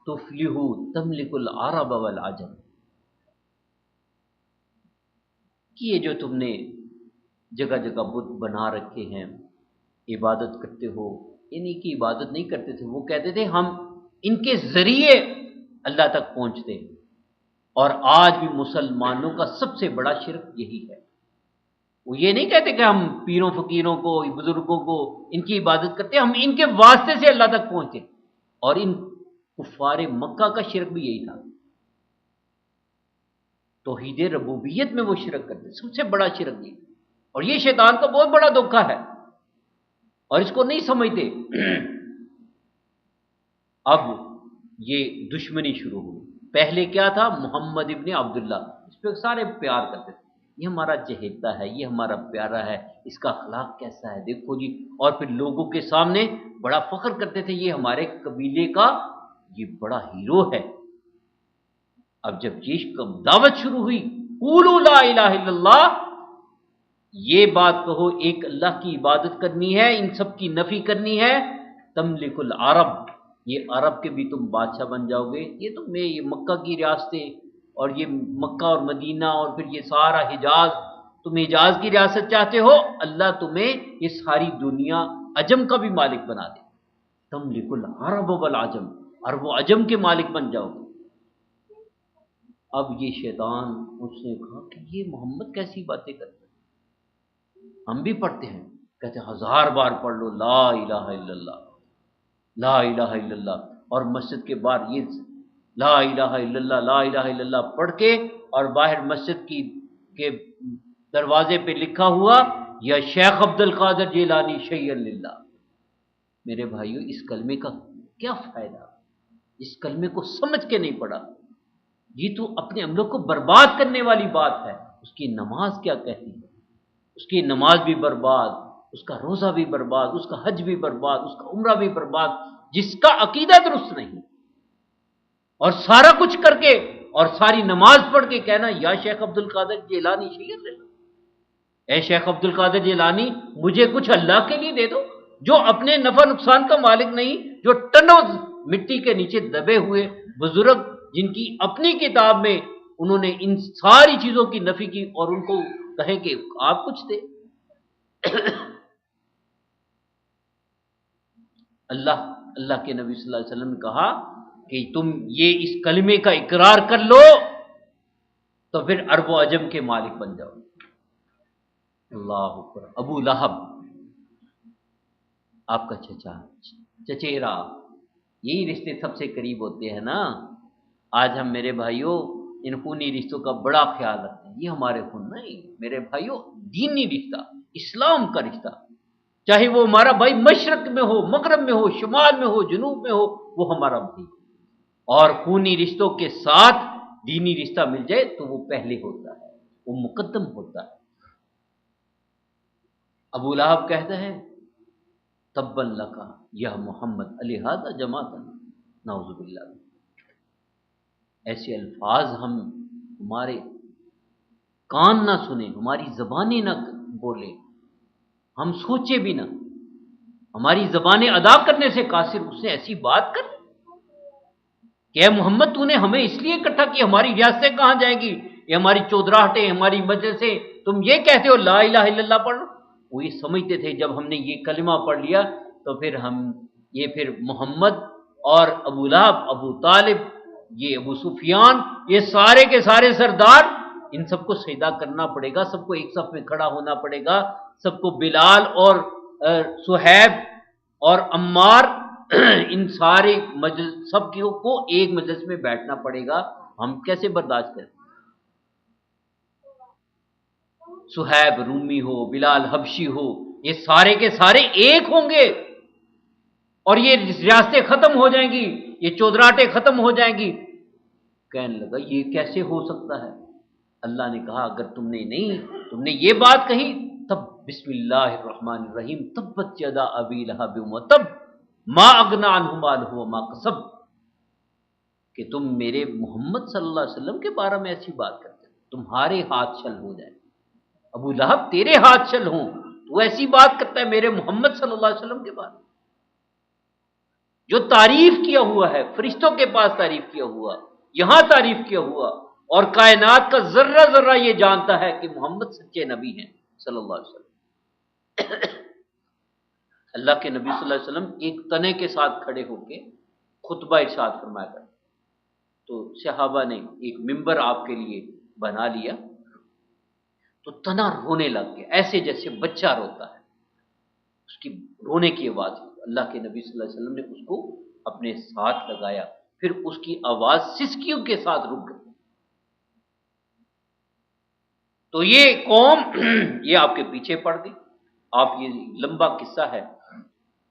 تفلحوا تملک العرب والعجم، کہ یہ جو تم نے جگہ جگہ بت بنا رکھے ہیں، عبادت کرتے ہو، یعنی کہ عبادت نہیں کرتے تھے، وہ کہتے تھے ہم ان کے ذریعے اللہ تک پہنچتے ہیں، اور آج بھی مسلمانوں کا سب سے بڑا شرک یہی ہے۔ وہ یہ نہیں کہتے کہ ہم پیروں فقیروں کو، بزرگوں کو، ان کی عبادت کرتے ہیں، ہم ان کے واسطے سے اللہ تک پہنچتے، اور ان کفار مکہ کا شرک بھی یہی تھا، توحید ربوبیت میں وہ شرک کرتے، سب سے بڑا شرک یہ، اور یہ شیطان کا بہت بڑا دھوکہ ہے، اور اس کو نہیں سمجھتے۔ اب یہ دشمنی شروع ہوئی، پہلے کیا تھا؟ محمد ابن عبداللہ، اس پہ سارے پیار کرتے تھے، یہ ہمارا چہیتا ہے، یہ ہمارا پیارا ہے، اس کا اخلاق کیسا ہے دیکھو جی، اور پھر لوگوں کے سامنے بڑا فخر کرتے تھے، یہ ہمارے قبیلے کا یہ بڑا ہیرو ہے۔ اب جب یہ دعوت شروع ہوئی، قولوا لا الہ الا اللہ، یہ بات کہو ایک اللہ کی عبادت کرنی ہے، ان سب کی نفی کرنی ہے، تملک العرب، یہ عرب کے بھی تم بادشاہ بن جاؤ گے، یہ مکہ کی ریاستیں، اور یہ مکہ اور مدینہ، اور پھر یہ سارا حجاز، تم حجاز کی ریاست چاہتے ہو، اللہ تمہیں یہ ساری دنیا عجم کا بھی مالک بنا دے، تملک العرب والعجم، عرب و عجم کے مالک بن جاؤ گے۔ اب یہ شیطان اس نے کہا کہ یہ محمد کیسی باتیں کرتے ہیں، ہم بھی پڑھتے ہیں، کہتے ہیں 1000 بار پڑھ لو لا الہ الا اللہ، لا الہ الا اللہ، اور مسجد کے باہر یہ لا الہ الا اللہ لا الہ الا اللہ پڑھ کے، اور باہر مسجد کے دروازے پہ لکھا ہوا یا شیخ عبد القادر جیلانی شیئا للہ۔ میرے بھائیو، اس کلمے کا کیا فائدہ؟ اس کلمے کو سمجھ کے نہیں پڑا، یہ تو اپنے عملوں کو برباد کرنے والی بات ہے۔ اس کی نماز کیا کہتی ہے؟ اس کی نماز بھی برباد، اس کا روزہ بھی برباد، اس کا حج بھی برباد، اس کا عمرہ بھی برباد، جس کا عقیدہ درست نہیں، اور سارا کچھ کر کے اور ساری نماز پڑھ کے کہنا یا شیخ عبد القادر جیلانی شیئا للہ، اے شیخ عبد القادر جیلانی مجھے کچھ اللہ کے لیے دے دو، جو اپنے نفع نقصان کا مالک نہیں، جو ٹنوں مٹی کے نیچے دبے ہوئے بزرگ، جن کی اپنی کتاب میں انہوں نے ان ساری چیزوں کی نفی کی، اور ان کو کہے کہ آپ کچھ دے۔ اللہ کے نبی صلی اللہ علیہ وسلم نے کہا کہ تم یہ اس کلمے کا اقرار کر لو تو پھر عرب و عجم کے مالک بن جاؤ۔ اللہ اکبر۔ ابو لہب، آپ کا چچیرا، یہی رشتے سب سے قریب ہوتے ہیں نا۔ آج ہم میرے بھائیوں ان خونی رشتوں کا بڑا خیال رکھتے ہیں، یہ ہمارے خون نہیں میرے بھائیوں، دینی رشتہ، اسلام کا رشتہ، چاہے وہ ہمارا بھائی مشرق میں ہو، مغرب میں ہو، شمال میں ہو، جنوب میں ہو، وہ ہمارا بھائی۔ اور خونی رشتوں کے ساتھ دینی رشتہ مل جائے تو وہ پہلے ہوتا ہے، وہ مقدم ہوتا ہے۔ ابو لہب کہتا ہے تبا لکا یا محمد لہذا جماعتنا، نعوذ باللہ۔ ایسے الفاظ ہمارے کان نہ سنیں، ہماری زبانیں نہ بولیں، ہم سوچے بھی نہ، ہماری زبانیں ادا کرنے سے قاصر، اس نے ایسی بات کر کہ اے محمد تو نے ہمیں اس لیے اکٹھا کیا، ہماری ریاستیں کہاں جائیں گی، یہ ہماری چودراہٹیں، ہماری مجلسیں، تم یہ کہتے ہو لا الہ الا اللہ پڑھ لو۔ وہ یہ سمجھتے تھے جب ہم نے یہ کلمہ پڑھ لیا تو پھر محمد اور ابو لہب، ابو طالب، یہ ابو سفیان، یہ سارے کے سارے سردار، ان سب کو سجدہ کرنا پڑے گا، سب کو ایک صف میں کھڑا ہونا پڑے گا، سب کو بلال اور صہیب اور عمار، ان سارے مجلس سب کو ایک مجلس میں بیٹھنا پڑے گا۔ ہم کیسے برداشت کریں؟ صہیب رومی ہو، بلال حبشی ہو، یہ سارے کے سارے ایک ہوں گے، اور یہ ریاستیں ختم ہو جائیں گی، یہ چودراہٹیں ختم ہو جائیں گی۔ کہنے لگا یہ کیسے ہو سکتا ہے؟ اللہ نے کہا اگر تم نے یہ بات کہی، تب بسم اللہ الرحمن الرحیم، تبت یدا ابی لہب وتب ما اغنی عنہ مالہ وما کسب، کہ تم میرے محمد صلی اللہ علیہ وسلم کے بارے میں ایسی بات کرتے ہو، تمہارے ہاتھ چھل ہو جائیں، ابو لہب تیرے ہاتھ چھل ہوں، تو ایسی بات کرتا ہے میرے محمد صلی اللہ علیہ وسلم کے بارے میں، جو تعریف کیا ہوا ہے، فرشتوں کے پاس تعریف کیا ہوا، یہاں تعریف کیا ہوا، اور کائنات کا ذرہ ذرہ یہ جانتا ہے کہ محمد سچے نبی ہیں صلی اللہ علیہ وسلم۔ اللہ کے نبی صلی اللہ علیہ وسلم ایک تنے کے ساتھ کھڑے ہو کے خطبہ ارشاد فرمایا کرتے، تو صحابہ نے ایک ممبر آپ کے لیے بنا لیا، تو تنا رونے لگ گیا، ایسے جیسے بچہ روتا ہے، اس کی رونے کی آواز۔ اللہ کے نبی صلی اللہ علیہ وسلم نے اس کو اپنے ساتھ لگایا، پھر اس کی آواز سسکیوں کے ساتھ رک گئی۔ تو یہ قوم یہ آپ کے پیچھے پڑ گئی۔ آپ یہ لمبا قصہ ہے،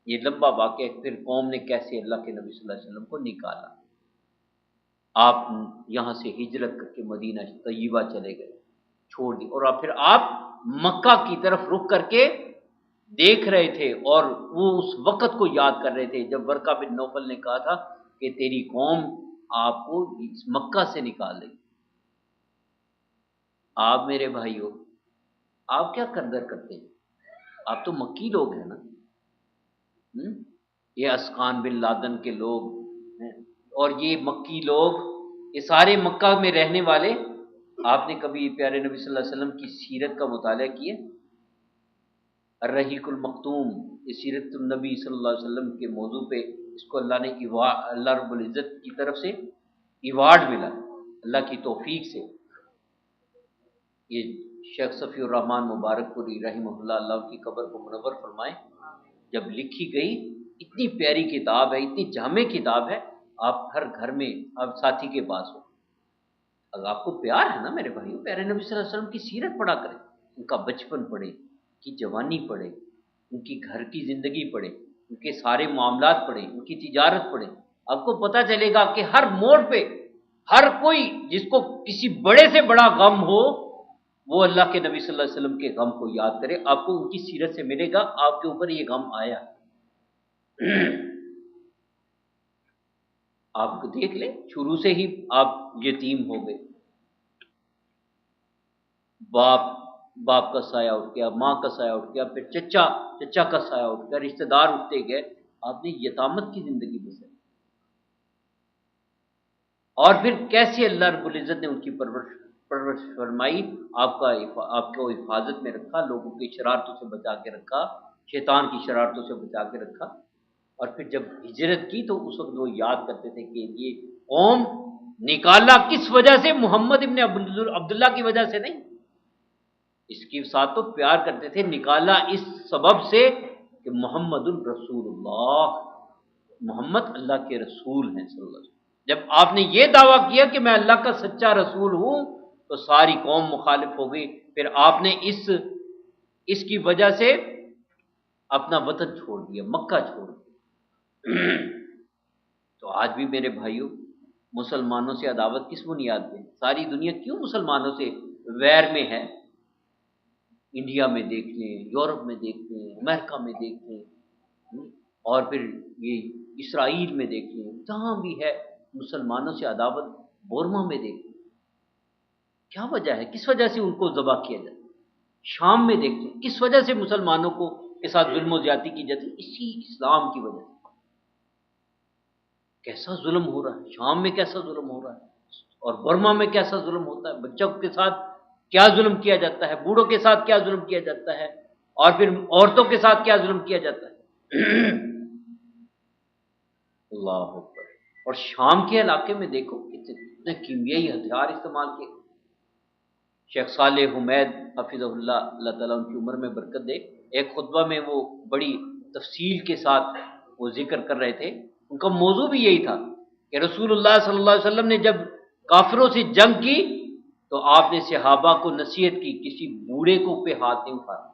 یہ لمبا واقعہ، پھر قوم نے کیسے اللہ کے نبی صلی اللہ علیہ وسلم کو نکالا۔ آپ یہاں سے ہجرت کر کے مدینہ طیبہ چلے گئے، چھوڑ دی، اور پھر آپ مکہ کی طرف رخ کر کے دیکھ رہے تھے، اور وہ اس وقت کو یاد کر رہے تھے جب ورقہ بن نوفل نے کہا تھا کہ تیری قوم آپ کو اس مکہ سے نکال دے گی۔ آپ میرے بھائیوں، آپ کیا قدر کرتے ہیں؟ آپ تو مکی لوگ ہیں نا، یہ اسقان بن لادن کے لوگ ہیں، اور یہ مکی لوگ، یہ سارے مکہ میں رہنے والے۔ آپ نے کبھی پیارے نبی صلی اللہ علیہ وسلم کی سیرت کا مطالعہ کیا؟ الرحیق المختوم، یہ سیرت النبی صلی اللہ علیہ وسلم کے موضوع پہ اس کو اللہ نے اللہ رب العزت کی طرف سے ایوارڈ ملا، اللہ کی توفیق سے۔ یہ شیخ صفی الرحمن مبارک پوری رحمہ اللہ، اللہ کی قبر کو منور فرمائے، جب لکھی گئی، اتنی پیاری کتاب ہے، اتنی جامع کتاب ہے، آپ ہر گھر میں آپ ساتھی کے پاس ہو، اگر آپ کو پیار ہے نا میرے بھائیوں، پیارے نبی صلی اللہ علیہ وسلم کی سیرت پڑھا کریں، ان کا بچپن پڑھیں، ان کی جوانی پڑھیں، ان کی گھر کی زندگی پڑھیں، ان کے سارے معاملات پڑھیں، ان کی تجارت پڑھیں، آپ کو پتہ چلے گا کہ ہر موڑ پہ ہر کوئی جس کو کسی بڑے سے بڑا غم ہو وہ اللہ کے نبی صلی اللہ علیہ وسلم کے غم کو یاد کرے، آپ کو ان کی سیرت سے ملے گا آپ کے اوپر یہ غم آیا۔ آپ کو دیکھ لیں شروع سے ہی آپ یتیم ہو گئے، باپ کا سایہ اٹھ گیا، ماں کا سایہ اٹھ گیا، پھر چچا کا سایہ اٹھ گیا، رشتہ دار اٹھتے گئے، آپ نے یتامت کی زندگی بسری، اور پھر کیسے اللہ رب العزت نے ان کی پرورش فرمائی، آپ کو حفاظت میں رکھا، لوگوں کی شرارتوں سے بچا کے رکھا، شیطان کی شرارتوں سے بچا کے رکھا، اور پھر جب ہجرت کی تو اس وقت وہ یاد کرتے تھے کہ یہ قوم نکالا کس وجہ سے، محمد ابن عبداللہ کی وجہ سے نہیں، اس کے ساتھ تو پیار کرتے تھے، نکالا اس سبب سے کہ محمد الرسول اللہ، محمد اللہ کے رسول ہیں صلی اللہ علیہ وسلم۔ جب آپ نے یہ دعویٰ کیا کہ میں اللہ کا سچا رسول ہوں تو ساری قوم مخالف ہو گئی، پھر آپ نے اس کی وجہ سے اپنا وطن چھوڑ دیا، مکہ چھوڑ دیا۔ تو آج بھی میرے بھائیوں مسلمانوں سے عداوت کس بنیاد پہ؟ ساری دنیا کیوں مسلمانوں سے ویر میں ہے؟ انڈیا میں دیکھ لیں، یورپ میں دیکھ لیں، امریکہ میں دیکھ لیں، اور پھر یہ اسرائیل میں دیکھ لیں، جہاں بھی ہے مسلمانوں سے عداوت، بورما میں دیکھ لیں، کیا وجہ ہے؟ کس وجہ سے ان کو ذبح کیا جاتا ہے؟ شام میں دیکھ لیں کس وجہ سے مسلمانوں کے ساتھ ظلم و زیادتی کی جاتی ہے؟ اسی اسلام کی وجہ سے۔ کیسا ظلم ہو رہا ہے شام میں، کیسا ظلم ہو رہا ہے، اور برما میں کیسا ظلم ہوتا ہے، بچوں کے ساتھ کیا ظلم کیا جاتا ہے، بوڑھوں کے ساتھ کیا ظلم کیا جاتا ہے، اور پھر عورتوں کے ساتھ کیا ظلم کیا جاتا ہے۔ اللہ اکبر۔ اور شام کے علاقے میں دیکھو کتنے کیمیائی ہتھیار استعمال کیے۔ شیخ صالح حمید حفظہ اللہ، اللہ تعالیٰ ان کی عمر میں برکت دے، ایک خطبہ میں وہ بڑی تفصیل کے ساتھ وہ ذکر کر رہے تھے، ان کا موضوع بھی یہی تھا کہ رسول اللہ صلی اللہ علیہ وسلم نے جب کافروں سے جنگ کی تو آپ نے صحابہ کو نصیحت کی، کسی بوڑھے کو پہ ہاتھ نہیں اٹھانا،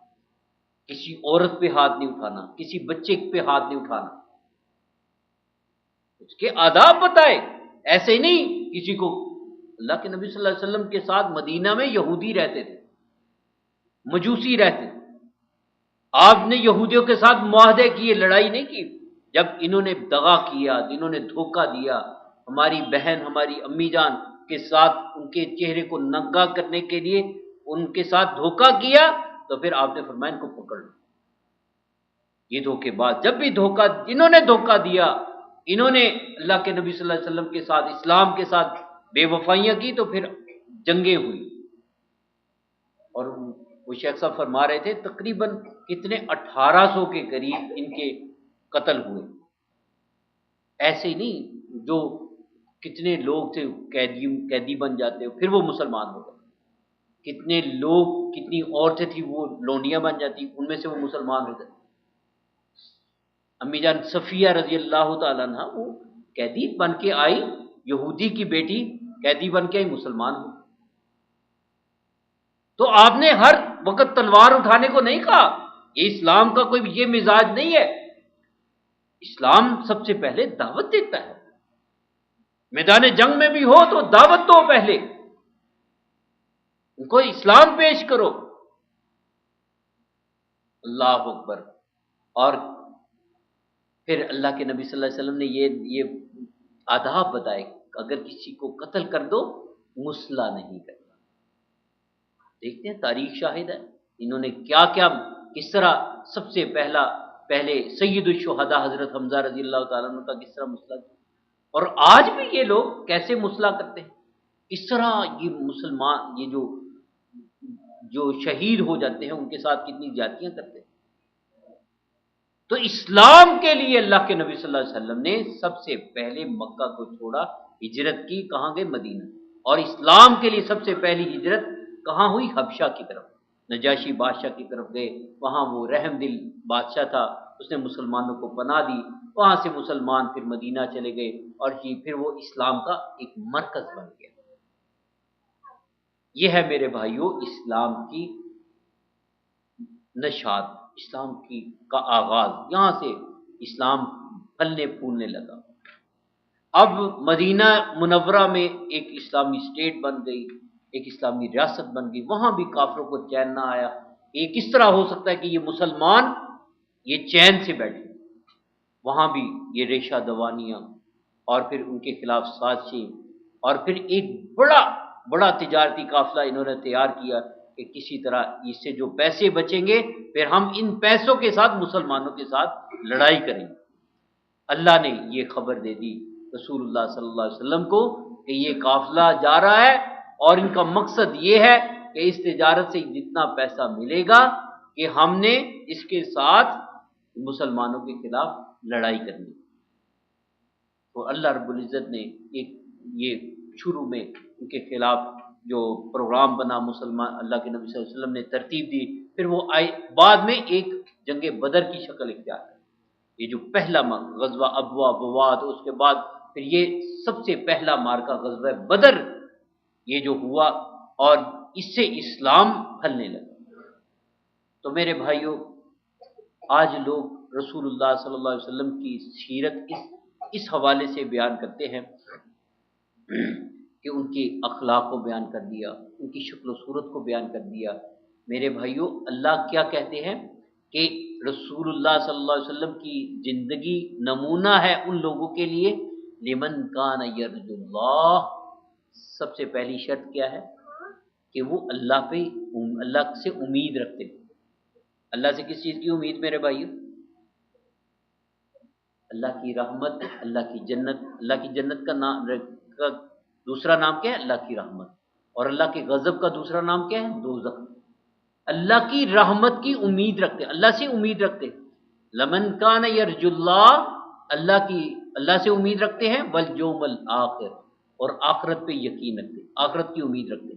کسی عورت پہ ہاتھ نہیں اٹھانا، کسی بچے پہ ہاتھ نہیں اٹھانا، اس کے آداب بتائے، ایسے ہی نہیں کسی کو۔ اللہ کے نبی صلی اللہ علیہ وسلم کے ساتھ مدینہ میں یہودی رہتے تھے، مجوسی رہتے تھے، آپ نے یہودیوں کے ساتھ معاہدے کیے، لڑائی نہیں کی۔ جب انہوں نے دغا کیا، انہوں نے دھوکہ دیا، ہماری بہن، ہماری امی جان کے ساتھ ان کے چہرے کو ننگا کرنے کے لیے ان کے ساتھ دھوکہ کیا، تو پھر آپ نے فرمایا ان کو پکڑ لو۔ یہ دھوکے بعد جب بھی انہوں نے دھوکہ دیا، انہوں نے اللہ کے نبی صلی اللہ علیہ وسلم کے ساتھ، اسلام کے ساتھ بے وفائیاں کی، تو پھر جنگیں ہوئی، اور وہ شیخ صاحب فرما رہے تھے تقریباً کتنے 1800 کے قریب ان کے قتل ہوئے۔ ایسے ہی نہیں جو کتنے لوگ تھے قیدی بن جاتے پھر وہ مسلمان ہو گئے، کتنے لوگ، کتنی عورتیں تھیں وہ لونڈیاں بن جاتی، ان میں سے وہ مسلمان ہو گئے۔ امی جان صفیہ رضی اللہ تعالیٰ عنہ وہ قیدی بن کے آئی، یہودی کی بیٹی قیدی بن کے آئی، مسلمان ہوئی۔ تو آپ نے ہر وقت تلوار اٹھانے کو نہیں کہا، یہ اسلام کا کوئی یہ مزاج نہیں ہے۔ اسلام سب سے پہلے دعوت دیتا ہے، میدان جنگ میں بھی ہو تو دعوت دو، پہلے ان کو اسلام پیش کرو۔ اللہ اکبر۔ اور پھر اللہ کے نبی صلی اللہ علیہ وسلم نے یہ آداب بتائے، اگر کسی کو قتل کر دو مسلح نہیں کرنا۔ دیکھتے ہیں تاریخ شاہد ہے انہوں نے کیا کس طرح سب سے پہلے سید الشہداء حضرت حمزہ رضی اللہ تعالیٰ عنہ کا کس طرح مسئلہ کیا، اور آج بھی یہ لوگ کیسے مسئلہ کرتے ہیں، اس طرح یہ مسلمان یہ جو شہید ہو جاتے ہیں ان کے ساتھ کتنی زیادتیاں کرتے ہیں۔ تو اسلام کے لیے اللہ کے نبی صلی اللہ علیہ وسلم نے سب سے پہلے مکہ کو چھوڑا، ہجرت کی، کہاں گئے؟ مدینہ۔ اور اسلام کے لیے سب سے پہلی ہجرت کہاں ہوئی؟ حبشہ کی طرف، نجاشی بادشاہ کی طرف گئے، وہاں وہ رحم دل بادشاہ تھا، اس نے مسلمانوں کو پناہ دی، وہاں سے مسلمان پھر مدینہ چلے گئے اور پھر وہ اسلام کا ایک مرکز بن گیا۔ یہ ہے میرے بھائیوں اسلام کی نشاط، اسلام کا آغاز، یہاں سے اسلام پھلنے پھولنے لگا۔ اب مدینہ منورہ میں ایک اسلامی اسٹیٹ بن گئی، ایک اسلامی ریاست بن گئی، وہاں بھی کافروں کو چین نہ آیا۔ ایک اس طرح ہو سکتا ہے کہ یہ مسلمان یہ چین سے بیٹھے، وہاں بھی یہ ریشہ دوانیاں اور پھر ان کے خلاف سازشیں، اور پھر ایک بڑا تجارتی قافلہ انہوں نے تیار کیا کہ کسی طرح اس سے جو پیسے بچیں گے پھر ہم ان پیسوں کے ساتھ مسلمانوں کے ساتھ لڑائی کریں گے۔ اللہ نے یہ خبر دے دی رسول اللہ صلی اللہ علیہ وسلم کو کہ یہ قافلہ جا رہا ہے اور ان کا مقصد یہ ہے کہ اس تجارت سے جتنا پیسہ ملے گا کہ ہم نے اس کے ساتھ مسلمانوں کے خلاف لڑائی کرنی۔ تو اللہ رب العزت نے یہ شروع میں ان کے خلاف جو پروگرام بنا مسلمان، اللہ کے نبی صلی اللہ علیہ وسلم نے ترتیب دی، پھر وہ بعد میں ایک جنگ بدر کی شکل اختیار کی۔ یہ جو پہلا غزوہ ابوا بواد، اس کے بعد پھر یہ سب سے پہلا مارکا غزوہ بدر یہ جو ہوا، اور اس سے اسلام پھلنے لگا۔ تو میرے بھائیوں آج لوگ رسول اللہ صلی اللہ علیہ وسلم کی سیرت اس حوالے سے بیان کرتے ہیں کہ ان کے اخلاق کو بیان کر دیا، ان کی شکل و صورت کو بیان کر دیا۔ میرے بھائیوں اللہ کیا کہتے ہیں کہ رسول اللہ صلی اللہ علیہ وسلم کی زندگی نمونہ ہے ان لوگوں کے لیے لمن کان یرجو اللہ۔ سب سے پہلی شرط کیا ہے کہ وہ اللہ سے امید رکھتے ہیں۔ اللہ سے کس چیز کی امید میرے بھائیوں؟ اللہ کی رحمت، اللہ کی جنت۔ اللہ کی جنت کا دوسرا نام کیا ہے؟ اللہ کی رحمت۔ اور اللہ کے غضب کا دوسرا نام کیا ہے؟ دوزخ۔ اللہ کی رحمت کی امید رکھتے، اللہ سے امید رکھتے، لمن کان یرجو اللہ، اللہ سے امید رکھتے ہیں، والیوم الآخر، اور آخرت پہ یقین رکھتے، آخرت کی امید رکھتے،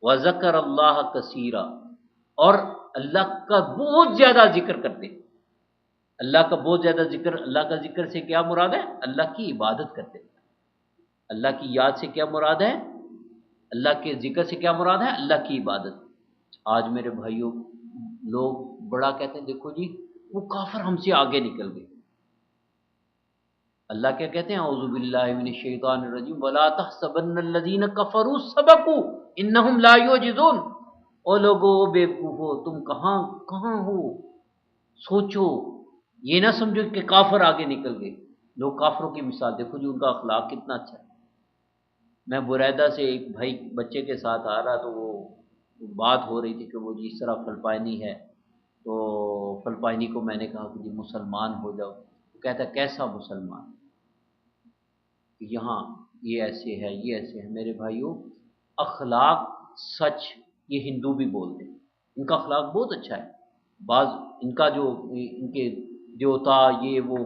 وذکر اللہ کثیرا، اور اللہ کا بہت زیادہ ذکر کرتے۔ اللہ کا بہت زیادہ ذکر، اللہ کا ذکر سے کیا مراد ہے؟ اللہ کی عبادت کرتے۔ اللہ کی یاد سے کیا مراد ہے؟ اللہ کے ذکر سے کیا مراد ہے؟ اللہ کی عبادت۔ آج میرے بھائیوں لوگ بڑا کہتے ہیں دیکھو جی وہ کافر ہم سے آگے نکل گئے۔ اللہ کیا کہتے ہیں؟ اعوذ باللہ من الشیطان الرجیم ولا تحسبن الذین کفروا سبقوا انہم لا یعجزون۔ او لوگو بیوقوفو تم کہاں ہو، سوچو، یہ نہ سمجھو کہ کافر آگے نکل گئے۔ لوگ کافروں کی مثال دیکھو جی، ان کا اخلاق کتنا اچھا ہے۔ میں بریدہ سے ایک بھائی بچے کے ساتھ آ رہا تو وہ بات ہو رہی تھی کہ وہ جی اس طرح فلپائنی ہے، تو فلپائنی کو میں نے کہا کہ جی مسلمان ہو جاؤ۔ وہ کہتا ہے کیسا مسلمان؟ یہاں یہ ایسے ہے، یہ ایسے ہے۔ میرے بھائیوں اخلاق سچ یہ ہندو بھی بولتے ہیں، ان کا اخلاق بہت اچھا ہے۔ بعض ان کا جو ان کے دیوتا یہ وہ،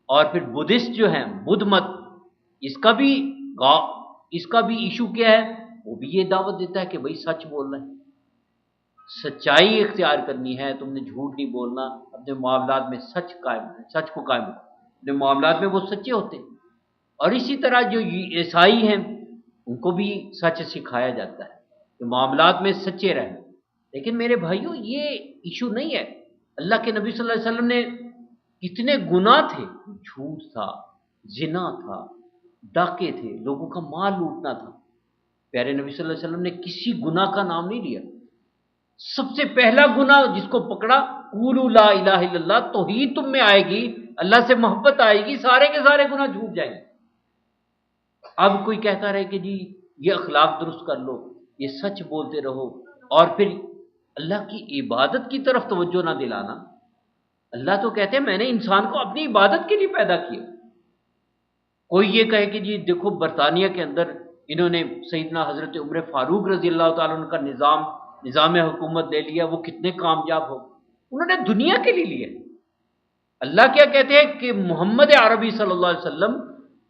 اور پھر بدھسٹ جو ہیں بدھ مت، اس کا بھی ایشو کیا ہے؟ وہ بھی یہ دعوت دیتا ہے کہ بھئی سچ بولنا ہے، سچائی اختیار کرنی ہے، تم نے جھوٹ نہیں بولنا، اپنے معاملات میں سچ کو قائم رکھو، اپنے معاملات میں وہ سچے ہوتے ہیں۔ اور اسی طرح جو عیسائی ہیں ان کو بھی سچ سکھایا جاتا ہے کہ معاملات میں سچے رہنا۔ لیکن میرے بھائیوں یہ ایشو نہیں ہے۔ اللہ کے نبی صلی اللہ علیہ وسلم نے کتنے گناہ تھے، جھوٹ تھا، زنا تھا، ڈاکے تھے، لوگوں کا مال لوٹنا تھا۔ پیارے نبی صلی اللہ علیہ وسلم نے کسی گناہ کا نام نہیں لیا۔ سب سے پہلا گناہ جس کو پکڑا، قولوا لا الہ الا اللہ، توحید تم میں آئے گی، اللہ سے محبت آئے گی، سارے کے سارے گناہ جھوٹ جائیں گے۔ اب کوئی کہتا رہے کہ جی یہ اخلاق درست کر لو، یہ سچ بولتے رہو، اور پھر اللہ کی عبادت کی طرف توجہ نہ دلانا۔ اللہ تو کہتے ہیں میں نے انسان کو اپنی عبادت کے لیے پیدا کیا۔ کوئی یہ کہے کہ جی دیکھو برطانیہ کے اندر انہوں نے سیدنا حضرت عمر فاروق رضی اللہ تعالیٰ عنہ کا نظام حکومت لے لیا، وہ کتنے کامیاب ہو، انہوں نے دنیا کے لیے لیا۔ اللہ کیا کہتے ہیں کہ محمد عربی صلی اللہ علیہ وسلم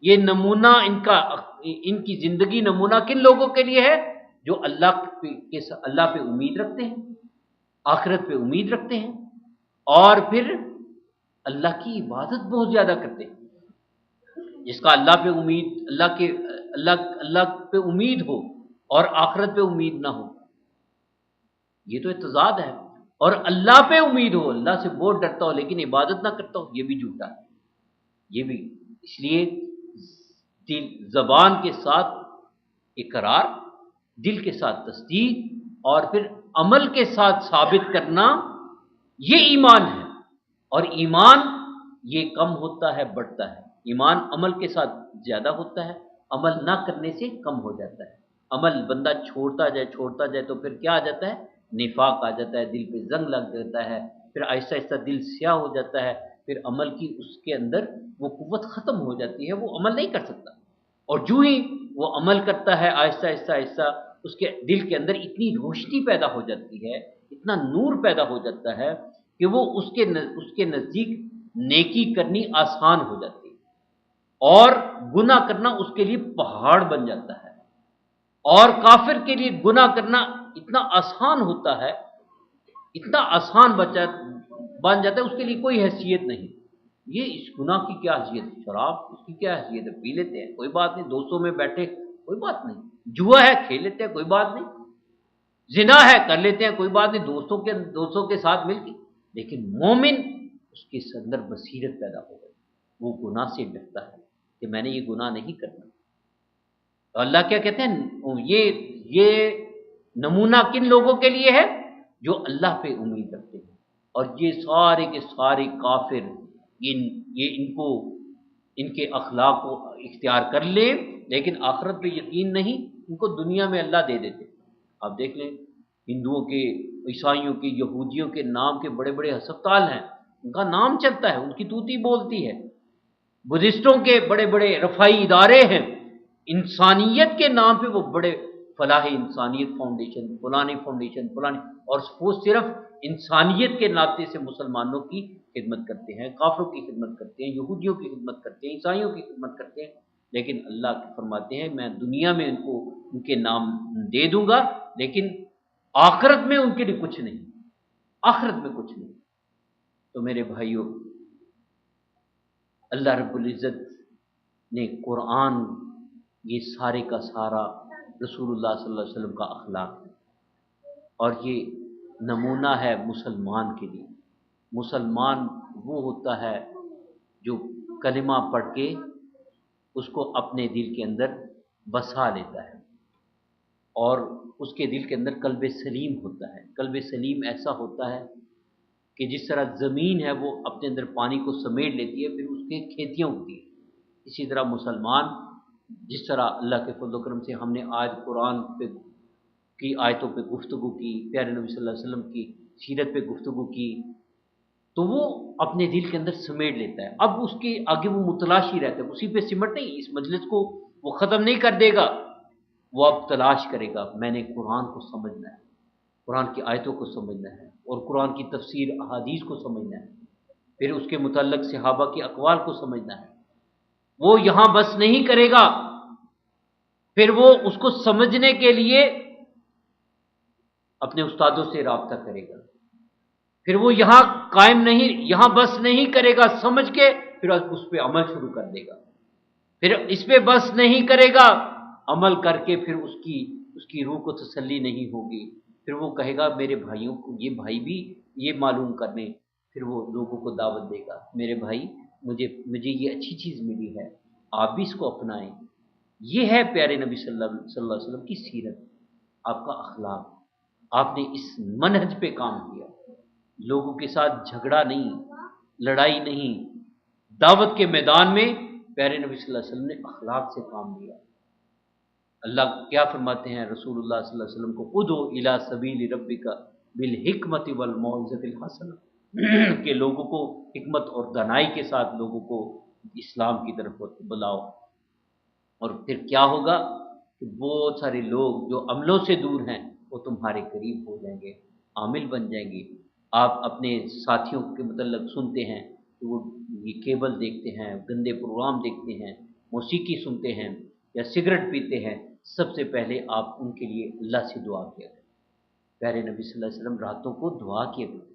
یہ نمونہ ان کی زندگی نمونہ کن لوگوں کے لیے ہے؟ جو اللہ پہ امید رکھتے ہیں، آخرت پہ امید رکھتے ہیں، اور پھر اللہ کی عبادت بہت زیادہ کرتے ہیں، جس کا اللہ پہ امید، اللہ پہ امید ہو اور آخرت پہ امید نہ ہو، یہ تو اعتزاز ہے۔ اور اللہ پہ امید ہو، اللہ سے بہت ڈرتا ہو لیکن عبادت نہ کرتا ہو، یہ بھی جھوٹا ہے، یہ بھی۔ اس لیے دل زبان کے ساتھ اقرار، دل کے ساتھ تصدیق اور پھر عمل کے ساتھ ثابت کرنا، یہ ایمان ہے۔ اور ایمان یہ کم ہوتا ہے بڑھتا ہے، ایمان عمل کے ساتھ زیادہ ہوتا ہے، عمل نہ کرنے سے کم ہو جاتا ہے۔ عمل بندہ چھوڑتا جائے تو پھر کیا آ جاتا ہے؟ نفاق آ جاتا ہے، دل پہ زنگ لگ جاتا ہے، پھر آہستہ آہستہ دل سیاہ ہو جاتا ہے، پھر عمل کی اس کے اندر وہ قوت ختم ہو جاتی ہے، وہ عمل نہیں کر سکتا۔ اور جو ہی وہ عمل کرتا ہے آہستہ آہستہ آہستہ اس کے دل کے اندر اتنی روشنی پیدا ہو جاتی ہے، اتنا نور پیدا ہو جاتا ہے کہ وہ اس کے نزدیک نیکی کرنی آسان ہو جاتی ہے، اور گناہ کرنا اس کے لیے پہاڑ بن جاتا ہے۔ اور کافر کے لیے گناہ کرنا اتنا آسان ہوتا ہے، اتنا آسان بن جاتا ہے، اس کے لیے کوئی حیثیت نہیں۔ یہ اس گناہ کی کیا حیثیت ہے؟ شراب اس کی کیا حیثیت ہے؟ پی لیتے ہیں، کوئی بات نہیں، دوستوں میں بیٹھے کوئی بات نہیں، جوا ہے کھیل لیتے ہیں، کوئی بات نہیں، زنا ہے کر لیتے ہیں، کوئی بات نہیں، دوستوں کے ساتھ مل کے۔ لیکن مومن، اس کے اندر بصیرت پیدا ہو گئی، وہ گناہ سے ڈرتا ہے کہ میں نے یہ گناہ نہیں کرنا۔ تو اللہ کیا کہتے ہیں؟ یہ نمونہ کن لوگوں کے لیے ہے؟ جو اللہ پہ امید رکھتے ہیں۔ اور یہ سارے کے سارے کافر، ان کے اخلاق کو اختیار کر لیں لیکن آخرت پہ یقین نہیں، ان کو دنیا میں اللہ دے دیتے۔ آپ دیکھ لیں، ہندوؤں کے، عیسائیوں کے، یہودیوں کے نام کے بڑے بڑے ہسپتال ہیں، ان کا نام چلتا ہے، ان کی توتی بولتی ہے۔ بدھسٹوں کے بڑے بڑے رفائی ادارے ہیں، انسانیت کے نام پہ وہ بڑے فلاح انسانیت فاؤنڈیشن، فلانی، اور وہ صرف انسانیت کے ناطے سے مسلمانوں کی خدمت کرتے ہیں، کافروں کی خدمت کرتے ہیں، یہودیوں کی خدمت کرتے ہیں، عیسائیوں کی خدمت کرتے ہیں۔ لیکن اللہ فرماتے ہیں میں دنیا میں ان کے نام دے دوں گا، لیکن آخرت میں ان کے لیے کچھ نہیں، آخرت میں کچھ نہیں۔ تو میرے بھائیوں، اللہ رب العزت نے قرآن، یہ سارے کا سارا رسول اللہ صلی اللہ علیہ وسلم کا اخلاق ہے، اور یہ نمونہ ہے مسلمان کے لیے۔ مسلمان وہ ہوتا ہے جو کلمہ پڑھ کے اس کو اپنے دل کے اندر بسا لیتا ہے، اور اس کے دل کے اندر قلب سلیم ہوتا ہے۔ قلب سلیم ایسا ہوتا ہے کہ جس طرح زمین ہے وہ اپنے اندر پانی کو سمیٹ لیتی ہے، پھر اس کے کھیتیاں اگتی ہیں، اسی طرح مسلمان، جس طرح اللہ کے فضل و کرم سے ہم نے آج قرآن کی آیتوں پہ گفتگو کی، پیارے نبی صلی اللہ علیہ وسلم کی سیرت پہ گفتگو کی، تو وہ اپنے دل کے اندر سمیٹ لیتا ہے۔ اب اس کے آگے وہ متلاشی رہتا ہے، اسی پہ سمٹ نہیں، اس مجلس کو وہ ختم نہیں کر دے گا، وہ اب تلاش کرے گا، میں نے قرآن کو سمجھنا ہے، قرآن کی آیتوں کو سمجھنا ہے، اور قرآن کی تفسیر احادیث کو سمجھنا ہے، پھر اس کے متعلق صحابہ کے اقوال کو سمجھنا ہے۔ وہ یہاں بس نہیں کرے گا، پھر وہ اس کو سمجھنے کے لیے اپنے استادوں سے رابطہ کرے گا، پھر وہ یہاں بس نہیں کرے گا سمجھ کے، پھر اس پہ عمل شروع کر دے گا، پھر اس پہ بس نہیں کرے گا، عمل کر کے پھر اس کی روح کو تسلی نہیں ہوگی، پھر وہ کہے گا میرے بھائیوں کو، یہ بھائی بھی یہ معلوم کرنے، پھر وہ لوگوں کو دعوت دے گا، میرے بھائی مجھے یہ اچھی چیز ملی ہے، آپ بھی اس کو اپنائیں۔ یہ ہے پیارے نبی صلی اللہ علیہ وسلم کی سیرت، آپ کا اخلاق، آپ نے اس منہج پہ کام کیا، لوگوں کے ساتھ جھگڑا نہیں، لڑائی نہیں، دعوت کے میدان میں پیارے نبی صلی اللہ علیہ وسلم نے اخلاق سے کام لیا۔ اللہ کیا فرماتے ہیں رسول اللہ صلی اللہ علیہ وسلم کو؟ ادعو الی سبیل ربک بالحکمت والموعظۃ الحسنہ، کہ لوگوں کو حکمت اور دانائی کے ساتھ لوگوں کو اسلام کی طرف بلاؤ۔ اور پھر کیا ہوگا کہ بہت سارے لوگ جو عملوں سے دور ہیں وہ تمہارے قریب ہو جائیں گے، عامل بن جائیں گے۔ آپ اپنے ساتھیوں کے متعلق سنتے ہیں کہ وہ یہ کیبل دیکھتے ہیں، گندے پروگرام دیکھتے ہیں، موسیقی سنتے ہیں یا سگریٹ پیتے ہیں، سب سے پہلے آپ ان کے لیے اللہ سے دعا کیا کریں۔ پیارے نبی صلی اللہ علیہ وسلم راتوں کو دعا کیا کرتے،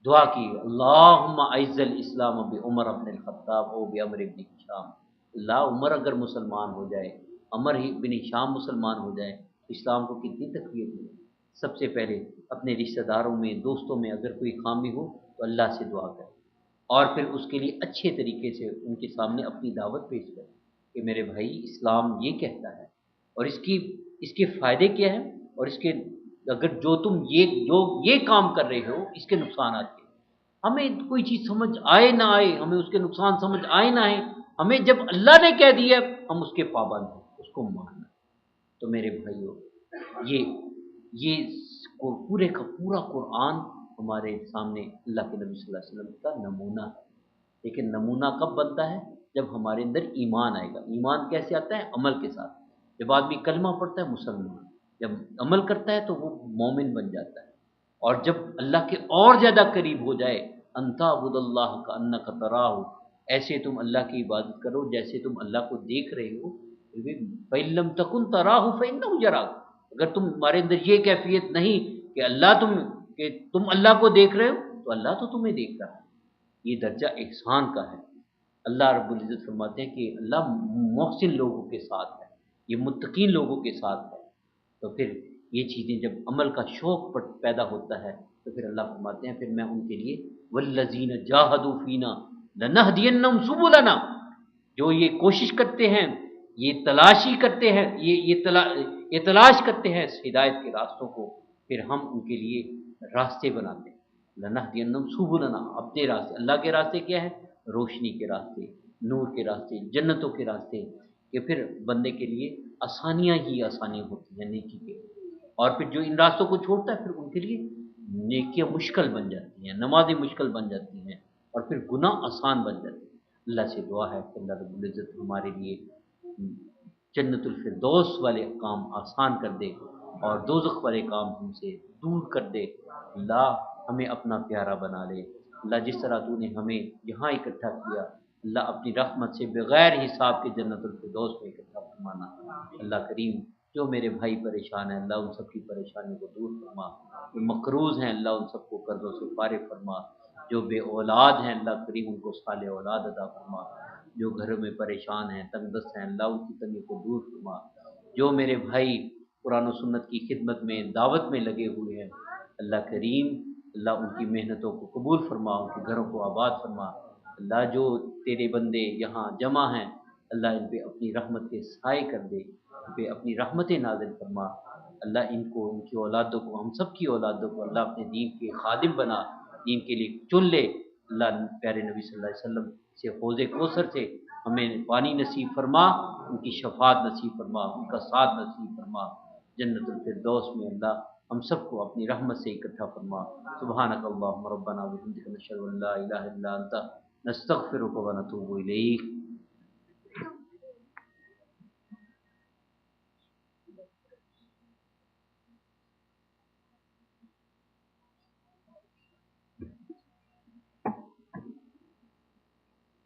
دعا کی، اللہم اعز الاسلام بعمر بن الخطاب و بعمر بن ہشام، اللہ عمر اگر مسلمان ہو جائے، عمر بن ہشام مسلمان ہو جائے، اسلام کو کتنی تقویت ملے۔ سب سے پہلے اپنے رشتہ داروں میں، دوستوں میں اگر کوئی خامی ہو تو اللہ سے دعا کرے، اور پھر اس کے لیے اچھے طریقے سے ان کے سامنے اپنی دعوت پیش کرے کہ میرے بھائی اسلام یہ کہتا ہے، اور اس کے فائدے کیا ہیں، اور اس کے اگر جو تم یہ کام کر رہے ہو اس کے نقصانات کیا ہیں۔ ہمیں کوئی چیز سمجھ آئے نہ آئے، ہمیں اس کے نقصان سمجھ آئے نہ آئے، ہمیں جب اللہ نے کہہ دیا ہم اس کے پابند ہیں، اس کو ماننا۔ تو میرے بھائیوں، یہ پورے کا پورا قرآن ہمارے سامنے اللہ کے نبی صلی اللہ علیہ وسلم کا نمونہ ہے۔ لیکن نمونہ کب بنتا ہے؟ جب ہمارے اندر ایمان آئے گا۔ ایمان کیسے آتا ہے؟ عمل کے ساتھ۔ جب آدمی کلمہ پڑھتا ہے مسلمان، جب عمل کرتا ہے تو وہ مومن بن جاتا ہے، اور جب اللہ کے اور زیادہ قریب ہو جائے، انت عبد اللہ کا انک تراہ، ایسے تم اللہ کی عبادت کرو جیسے تم اللہ کو دیکھ رہے ہو، فَإِن لَّمْ تَكُن تَرَاهُ فَإِنَّهُ يَرَاكَ، اگر تمہارے اندر یہ کیفیت نہیں کہ تم اللہ کو دیکھ رہے ہو تو اللہ تو تمہیں دیکھ رہا ہے۔ یہ درجہ احسان کا ہے۔ اللہ رب العزت فرماتے ہیں کہ اللہ محسن لوگوں کے ساتھ ہے، یہ متقین لوگوں کے ساتھ ہے۔ تو پھر یہ چیزیں جب عمل کا شوق پیدا ہوتا ہے تو پھر اللہ فرماتے ہیں پھر میں ان کے لیے والذین جاہدوا فینا لنہدینہم سبلنا، جو یہ کوشش کرتے ہیں، یہ تلاشی کرتے ہیں، یہ تلاش کرتے ہیں اس ہدایت کے راستوں کو، پھر ہم ان کے لیے راستے بناتے ہیں۔ لنہدینہم سبلنا، اپنے راستے۔ اللہ کے راستے کیا ہے؟ روشنی کے راستے، نور کے راستے، جنتوں کے راستے، کہ پھر بندے کے لیے آسانیاں ہی آسانیاں ہوتی ہیں نیکی کے، اور پھر جو ان راستوں کو چھوڑتا ہے پھر ان کے لیے نیکیاں مشکل بن جاتی ہیں، نمازیں مشکل بن جاتی ہیں، اور پھر گناہ آسان بن جاتے ہیں۔ اللہ سے دعا ہے کہ اللہ رب العزت ہمارے لیے جنت الفردوس والے کام آسان کر دے، اور دوزخ والے کام ہم سے دور کر دے۔ اللہ ہمیں اپنا پیارا بنا لے۔ اللہ جس طرح تو نے ہمیں یہاں اکٹھا کیا، اللہ اپنی رحمت سے بغیر حساب کے جنت الفردوس میں اکٹھا فرمانا۔ اللہ کریم، جو میرے بھائی پریشان ہیں اللہ ان سب کی پریشانی کو دور فرما، جو مقروض ہیں اللہ ان سب کو قرضوں سے فارغ فرما، جو بے اولاد ہیں اللہ کریم ان کو صالح اولاد عطا فرما، جو گھروں میں پریشان ہیں تنگ دست ہیں اللہ ان کی تنگی کو دور فرما، جو میرے بھائی قرآن و سنت کی خدمت میں دعوت میں لگے ہوئے ہیں اللہ کریم، اللہ ان کی محنتوں کو قبول فرما، ان کے گھروں کو آباد فرما۔ اللہ جو تیرے بندے یہاں جمع ہیں اللہ ان پہ اپنی رحمت کے سائے کر دے، ان پہ اپنی رحمت نازل فرما۔ اللہ ان کو، ان کی اولادوں کو، ہم سب کی اولادوں کو اللہ اپنے دین کے خادم بنا، دین کے لیے چن لے۔ اللہ پیارے نبی صلی اللہ علیہ وسلم سے حوض کوثر سے ہمیں پانی نصیب فرما، ان کی شفاعت نصیب فرما، ان کا ساتھ نصیب فرما، جنت الفردوس میں اللہ ہم سب کو اپنی رحمت سے اکٹھا فرما۔ سبحانک اللہم ربنا وبحمدک نشہد ان لا الہ الا انت نستغفرک ونتوب الیک۔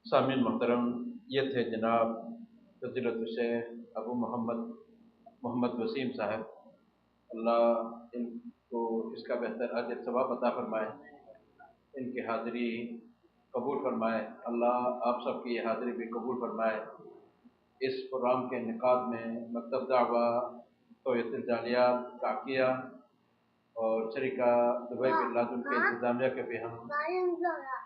سامعین محترم، یہ تھے جناب فضیلت الشیخ ابو محمد وسیم صاحب، اللہ ان کو اس کا بہتر اجر ثواب عطا فرمائے، ان کی حاضری قبول فرمائے، اللہ آپ سب کی یہ حاضری بھی قبول فرمائے۔ اس پروگرام کے انعقاد میں مکتب دعوہ توحید الجالیات کاکیہ اور شریکہ دبئی بن لادن کے انتظامیہ کے بھی ہم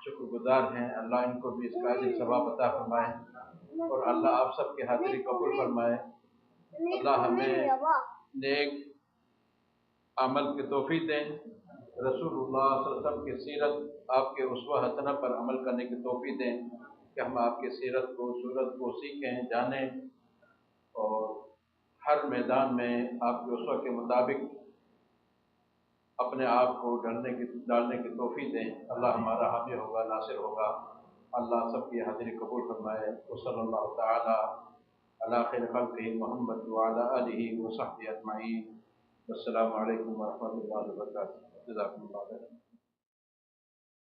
شکر گزار ہیں۔ اللہ ان کو بھی اس کا اجر ثواب عطا فرمائے، اور اللہ آپ سب کی حاضری قبول فرمائے۔ اللہ ہمیں نیک عمل کی توفیق دیں، رسول اللہ صلی اللہ علیہ وسلم کی سیرت، آپ کے اسوہ حسنہ پر عمل کرنے کی توفیق دیں کہ ہم آپ کی سیرت کو، صورت کو سیکھیں، جانیں، اور ہر میدان میں آپ کے اسوہ کے مطابق اپنے آپ کو ڈالنے کی توفیق دیں۔ اللہ ہمارا حامی ہوگا، ناصر ہوگا۔ اللہ سب کی حاضری قبول فرمائے۔ وصلی اللہ تعالی علی خیر خلقہ محمد وعلی آلہ وصحبہ اجمعین۔ السلام علیکم ورحمۃ اللہ وبرکاتہ۔ جزاکم اللہ خیرا۔